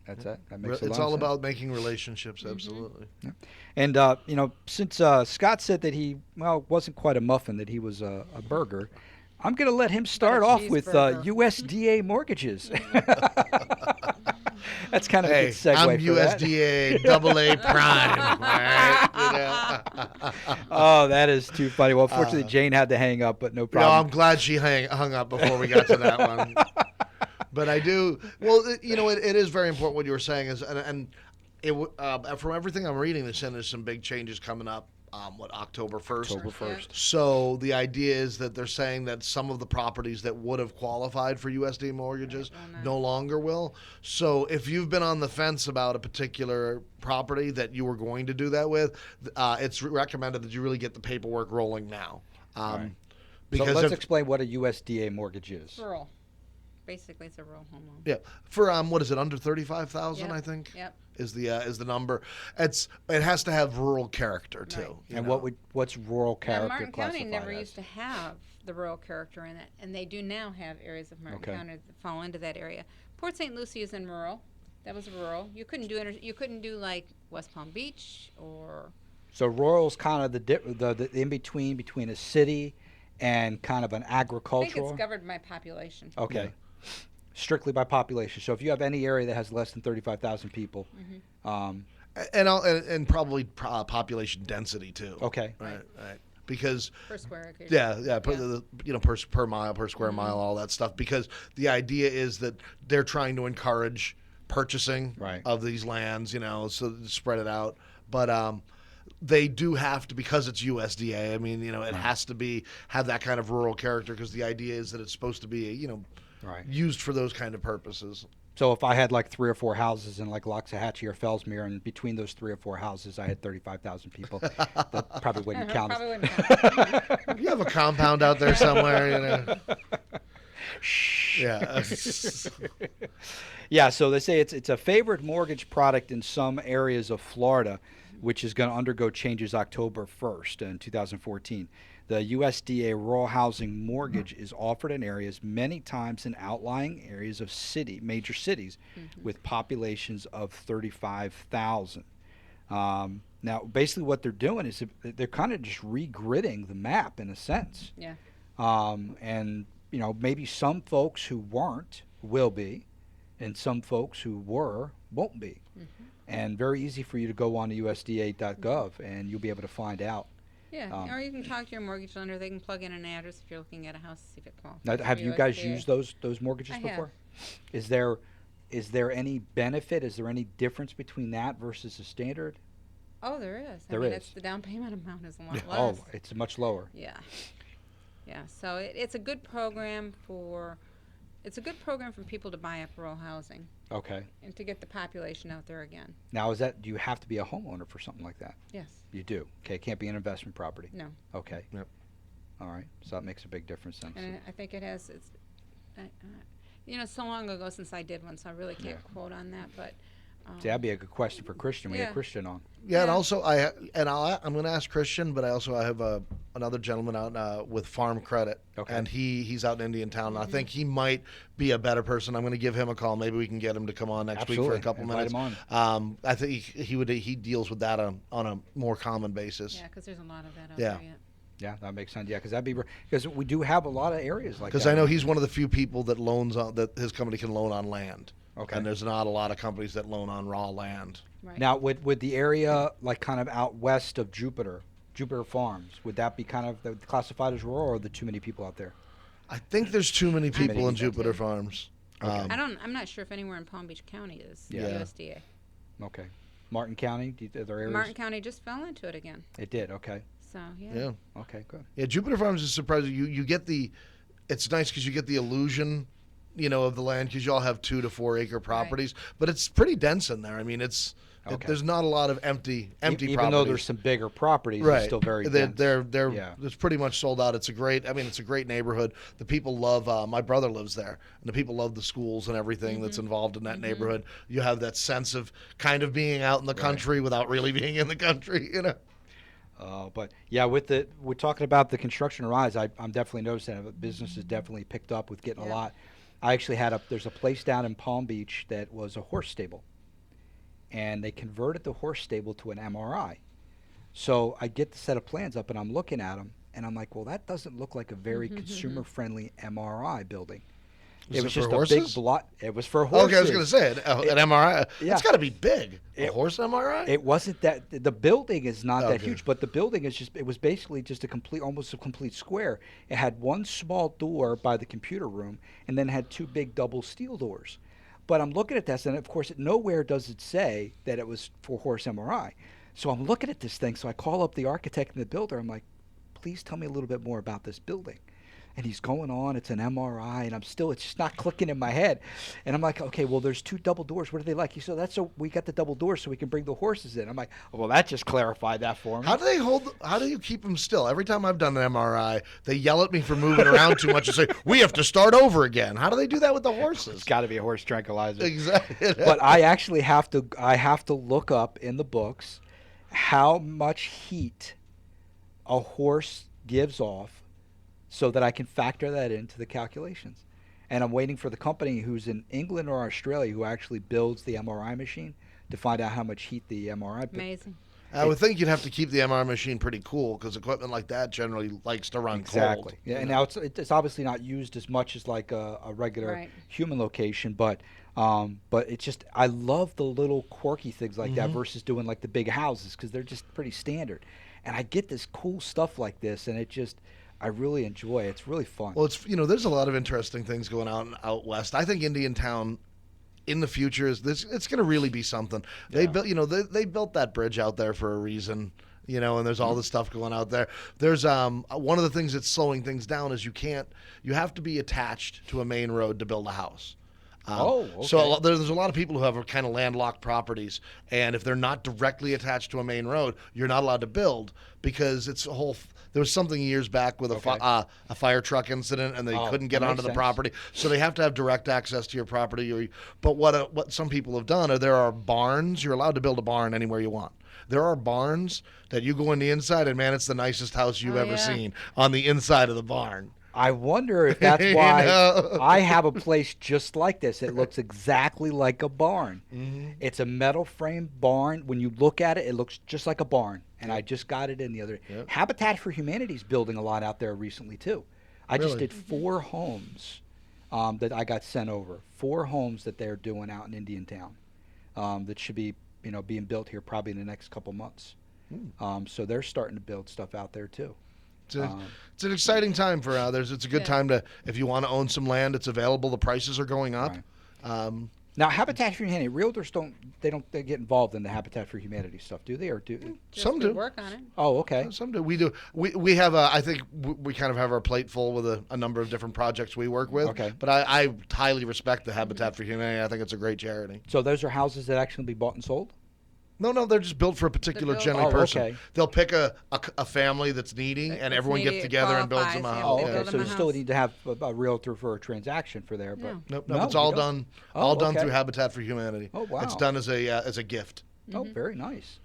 [SPEAKER 2] That's it. That makes a lot of sense.
[SPEAKER 4] It's all about making relationships, absolutely.
[SPEAKER 2] Yeah. And since Scott said that he wasn't quite a muffin, that he was a burger, I'm going to let him start off with USDA mortgages. That's kind of a good segue.
[SPEAKER 4] I'm USDA AA prime. Right?
[SPEAKER 2] Oh, that is too funny. Well, fortunately, Jane had to hang up, but no problem.
[SPEAKER 4] No, I'm glad she hung up before we got to that one. But I do. Well, it is very important what you were saying is, and from everything I'm reading, there's some big changes coming up. October 1st?
[SPEAKER 2] October 1st.
[SPEAKER 4] So the idea is that they're saying that some of the properties that would have qualified for USDA mortgages no longer will. So if you've been on the fence about a particular property that you were going to do that with, it's recommended that you really get the paperwork rolling now.
[SPEAKER 2] Right. Because so let's explain what a USDA mortgage is.
[SPEAKER 9] Rural. Basically, it's a rural home loan.
[SPEAKER 4] Yeah, for what is it, under 35,000? I think.
[SPEAKER 9] Yep.
[SPEAKER 4] Is the number? It has to have rural character too.
[SPEAKER 9] Right.
[SPEAKER 2] And what's rural character?
[SPEAKER 9] Martin County never
[SPEAKER 2] as?
[SPEAKER 9] used to have the rural character in it, and they do now have areas of Martin County that fall into that area. Port St. Lucie is in rural. That was rural. You couldn't do like West Palm Beach or.
[SPEAKER 2] So rural's kind of the in between a city and kind of an agricultural.
[SPEAKER 9] I think it's governed by population.
[SPEAKER 2] Okay. Yeah. Strictly by population. So if you have any area that has less than 35,000 people,
[SPEAKER 4] and probably population density too.
[SPEAKER 2] Okay.
[SPEAKER 4] Right. Because
[SPEAKER 9] per square acre.
[SPEAKER 4] Per mile, per square mile, all that stuff. Because the idea is that they're trying to encourage purchasing of these lands, so to spread it out. But they do have to, because it's USDA. I mean, it has to have that kind of rural character, because the idea is that it's supposed to be, used for those kind of purposes.
[SPEAKER 2] So if I had like 3 or 4 houses in like Loxahatchee or Fellsmere, and between those 3 or 4 houses I had 35,000 people, that probably wouldn't count.
[SPEAKER 4] You have a compound out there somewhere,
[SPEAKER 2] Shh.
[SPEAKER 4] Yeah.
[SPEAKER 2] Yeah, so they say it's a favored mortgage product in some areas of Florida, which is going to undergo changes October 1st in 2014. The USDA rural housing mortgage is offered in areas many times in outlying areas of major cities with populations of 35,000. Now, basically what they're doing is they're kind of just regridding the map in a sense.
[SPEAKER 9] Yeah.
[SPEAKER 2] And, maybe some folks who weren't will be, and some folks who were won't be. And very easy for you to go on to USDA.gov and you'll be able to find out.
[SPEAKER 9] Yeah, or you can talk to your mortgage lender. They can plug in an address if you're looking at a house to see if it qualifies.
[SPEAKER 2] Now, have
[SPEAKER 9] for
[SPEAKER 2] you guys
[SPEAKER 9] USDA.
[SPEAKER 2] used those mortgages
[SPEAKER 9] I
[SPEAKER 2] before?
[SPEAKER 9] have.
[SPEAKER 2] Is there any benefit? Is there any difference between that versus a standard?
[SPEAKER 9] Oh, there is.
[SPEAKER 2] There
[SPEAKER 9] I mean,
[SPEAKER 2] is.
[SPEAKER 9] it's the down payment amount is a lot less.
[SPEAKER 2] Oh, it's much lower.
[SPEAKER 9] Yeah. Yeah. So it's a good program for people to buy up rural housing
[SPEAKER 2] Okay.
[SPEAKER 9] and to get the population out there again.
[SPEAKER 2] Now, do you have to be a homeowner for something like that?
[SPEAKER 9] Yes.
[SPEAKER 2] You do. Okay, it can't be an investment property.
[SPEAKER 9] No.
[SPEAKER 2] Okay.
[SPEAKER 4] Yep.
[SPEAKER 2] All right. So that makes a big difference then.
[SPEAKER 9] And I think it has. It's so long ago since I did one, so I really can't quote on that. But
[SPEAKER 2] See, that'd be a good question for Christian. We
[SPEAKER 9] Yeah.
[SPEAKER 2] had Christian on.
[SPEAKER 4] Yeah, and also I'm going to ask Christian, but I have another gentleman out with Farm Credit,
[SPEAKER 2] Okay.
[SPEAKER 4] and he's out in Indiantown. And I think he might be a better person. I'm going to give him a call. Maybe we can get him to come on next week for
[SPEAKER 2] Absolutely.
[SPEAKER 4] a couple
[SPEAKER 2] Invite
[SPEAKER 4] minutes.
[SPEAKER 2] him on.
[SPEAKER 4] I think he deals with that on a more common basis.
[SPEAKER 9] yeah, because there's a lot of that out
[SPEAKER 4] Yeah.
[SPEAKER 9] there yet.
[SPEAKER 2] Yeah, that makes sense. Yeah, because we do have a lot of areas like that.
[SPEAKER 4] Because I know he's one of the few people that that his company can loan on land.
[SPEAKER 2] Okay.
[SPEAKER 4] And there's not a lot of companies that loan on raw land.
[SPEAKER 9] Right.
[SPEAKER 2] Now, would the area like kind of out west of Jupiter Farms, would that be kind of classified as rural, or are there too many people out there?
[SPEAKER 4] I think there's too many people in
[SPEAKER 9] think so,
[SPEAKER 4] Jupiter
[SPEAKER 9] too.
[SPEAKER 4] Farms.
[SPEAKER 9] I'm not sure if anywhere in Palm Beach County is
[SPEAKER 2] Yeah.
[SPEAKER 9] USDA.
[SPEAKER 2] Okay. Martin County, are there areas?
[SPEAKER 9] Martin County just fell into it again.
[SPEAKER 2] It did. Okay.
[SPEAKER 9] So yeah.
[SPEAKER 4] Yeah.
[SPEAKER 2] Okay. Good.
[SPEAKER 4] Yeah, Jupiter Farms is surprising. You get it's nice because you get the illusion, of the land because you all have 2 to 4 acre properties, but it's pretty dense in there. I mean, there's not a lot of empty properties.
[SPEAKER 2] Even though there's some bigger properties,
[SPEAKER 4] right.
[SPEAKER 2] it's still very
[SPEAKER 4] they're,
[SPEAKER 2] dense.
[SPEAKER 4] It's pretty much sold out. It's a great neighborhood. The people love. My brother lives there, and the people love the schools and everything that's involved in that neighborhood. You have that sense of kind of being out in the country without really being in the country.
[SPEAKER 2] But yeah, we're talking about the construction rise. I'm definitely noticing that business has definitely picked up with getting a lot. I actually there's a place down in Palm Beach that was a horse stable, and they converted the horse stable to an MRI. So I get the set of plans up, and I'm looking at them, and I'm like, well, that doesn't look like a very consumer-friendly MRI building. It was just a big block. It was for horses.
[SPEAKER 4] Okay, I was going to say an MRI.
[SPEAKER 2] Yeah.
[SPEAKER 4] It's got to be big. A horse MRI?
[SPEAKER 2] It wasn't that. The building is not that huge, but the building is just. It was basically just almost a complete square. It had one small door by the computer room, and then had 2 big double steel doors. But I'm looking at this, and of course, nowhere does it say that it was for horse MRI. So I'm looking at this thing. So I call up the architect and the builder. I'm like, please tell me a little bit more about this building. And he's going on, it's an MRI, and it's just not clicking in my head. And I'm like, okay, well, there's 2 double doors. What are they like? He said, we got the double doors so we can bring the horses in. I'm like, oh, well, that just clarified that for me.
[SPEAKER 4] How do you keep them still? Every time I've done an MRI, they yell at me for moving around too much and say, we have to start over again. How do they do that with the horses?
[SPEAKER 2] It's got to be a horse tranquilizer.
[SPEAKER 4] Exactly.
[SPEAKER 2] But I actually have to look up in the books how much heat a horse gives off, so that I can factor that into the calculations. And I'm waiting for the company who's in England or Australia who actually builds the MRI machine to find out how much heat the MRI.
[SPEAKER 9] Amazing.
[SPEAKER 4] I would think you'd have to keep the MRI machine pretty cool because equipment like that generally likes to run cold.
[SPEAKER 2] Yeah, and now it's obviously not used as much as like a regular human location, but it's just, I love the little quirky things like that versus doing like the big houses because they're just pretty standard. And I get this cool stuff like this, and I really enjoy it. It's really fun.
[SPEAKER 4] Well, there's a lot of interesting things going on out west. I think Indiantown in the future it's going to really be something. They built, they built that bridge out there for a reason, and there's all this stuff going out there. There's one of the things that's slowing things down is you have to be attached to a main road to build a house. So there's a lot of people who have kind of landlocked properties, and if they're not directly attached to a main road, you're not allowed to build because it's a whole. There was something years back with a fire truck incident, and they couldn't get onto the property, so they have to have direct access to your property. But what some people have done are there are barns. You're allowed to build a barn anywhere you want. There are barns that you go on the inside, and man, it's the nicest house you've ever seen on the inside of the barn.
[SPEAKER 2] I wonder if that's why I have a place just like this. It looks exactly like a barn.
[SPEAKER 4] Mm-hmm.
[SPEAKER 2] It's a metal frame barn. When you look at it, it looks just like a barn. And I just got it in the other. Habitat for Humanity's building a lot out there recently too. I just did 4 homes that I got sent over. 4 homes that they're doing out in Indiantown that should be being built here probably in the next couple months. So they're starting to build stuff out there too.
[SPEAKER 4] It's an exciting time for it's a good time to, if you want to own some land, it's available. The prices are going up.
[SPEAKER 2] Right. Now, Habitat for Humanity, realtors don't get involved in the Habitat for Humanity stuff, do they? Or do
[SPEAKER 4] some do
[SPEAKER 9] work on it?
[SPEAKER 2] Oh, okay.
[SPEAKER 4] Some do. We do. We have I think we kind of have our plate full with a number of different projects we work with.
[SPEAKER 2] Okay.
[SPEAKER 4] But I highly respect the Habitat for Humanity. I think it's a great charity.
[SPEAKER 2] So those are houses that actually be bought and sold?
[SPEAKER 4] No, they're just built for a particular general person.
[SPEAKER 2] Okay.
[SPEAKER 4] They'll pick a family that's needy, and everyone gets together and builds them a house.
[SPEAKER 2] Oh, okay. So you still need to have a realtor for a transaction for there, but
[SPEAKER 4] no, it's all done. Done through Habitat for Humanity.
[SPEAKER 2] Oh, wow.
[SPEAKER 4] It's done as a gift.
[SPEAKER 2] Oh, very nice.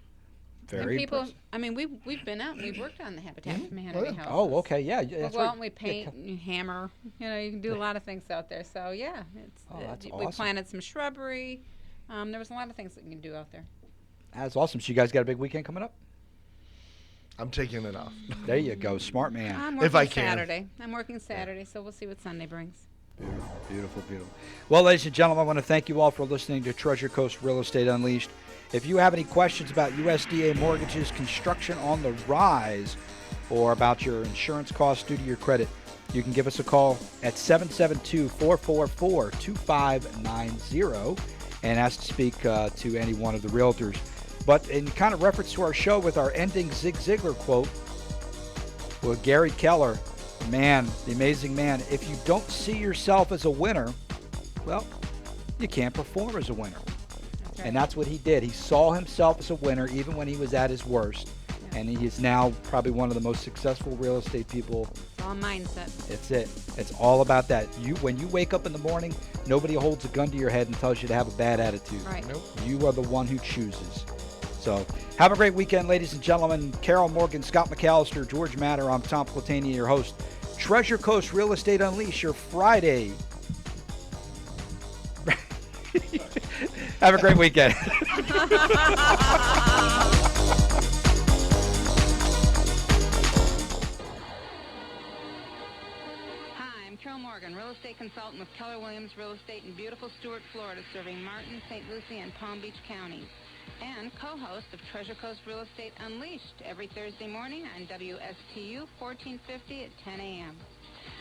[SPEAKER 9] Very impressive. I mean, we've been out and we've worked on the Habitat for Humanity houses.
[SPEAKER 2] Oh, okay, yeah.
[SPEAKER 9] We'll go out and we paint, and hammer. You can do a lot of things out there. So yeah,
[SPEAKER 2] that's
[SPEAKER 9] we
[SPEAKER 2] awesome.
[SPEAKER 9] planted some shrubbery. There was a lot of things that you can do out there.
[SPEAKER 2] That's awesome. So you guys got a big weekend coming up?
[SPEAKER 4] I'm taking it off.
[SPEAKER 2] There you go, smart man.
[SPEAKER 9] I'm working
[SPEAKER 4] if I can.
[SPEAKER 9] Saturday. I'm working Saturday, so we'll see what Sunday brings.
[SPEAKER 2] Beautiful. Well, ladies and gentlemen, I want to thank you all for listening to Treasure Coast Real Estate Unleashed. If you have any questions about USDA mortgages, construction on the rise, or about your insurance costs due to your credit, you can give us a call at 772-444-2590 and ask to speak to any one of the realtors. But in kind of reference to our show with our ending Zig Ziglar quote, with Gary Keller, man, the amazing man, if you don't see yourself as a winner, well, you can't perform as a winner. Right. And that's what he did. He saw himself as a winner even when he was at his worst. Yeah. And he is now probably one of the most successful real estate people.
[SPEAKER 9] It's all mindset.
[SPEAKER 2] It's it. It's all about that. When you wake up in the morning, nobody holds a gun to your head and tells you to have a bad attitude.
[SPEAKER 9] Right.
[SPEAKER 2] Nope. You are the one who chooses. So have a great weekend, ladies and gentlemen. Carol Morgan, Scott McAllister, George Matter. I'm Tom Platania, your host. Treasure Coast Real Estate Unleashed, your Friday. Have a great weekend.
[SPEAKER 3] Morgan, real estate consultant with Keller Williams Real Estate in beautiful Stuart, Florida, serving Martin, St. Lucie, and Palm Beach counties. And co-host of Treasure Coast Real Estate Unleashed every Thursday morning on WSTU 1450 at 10 a.m.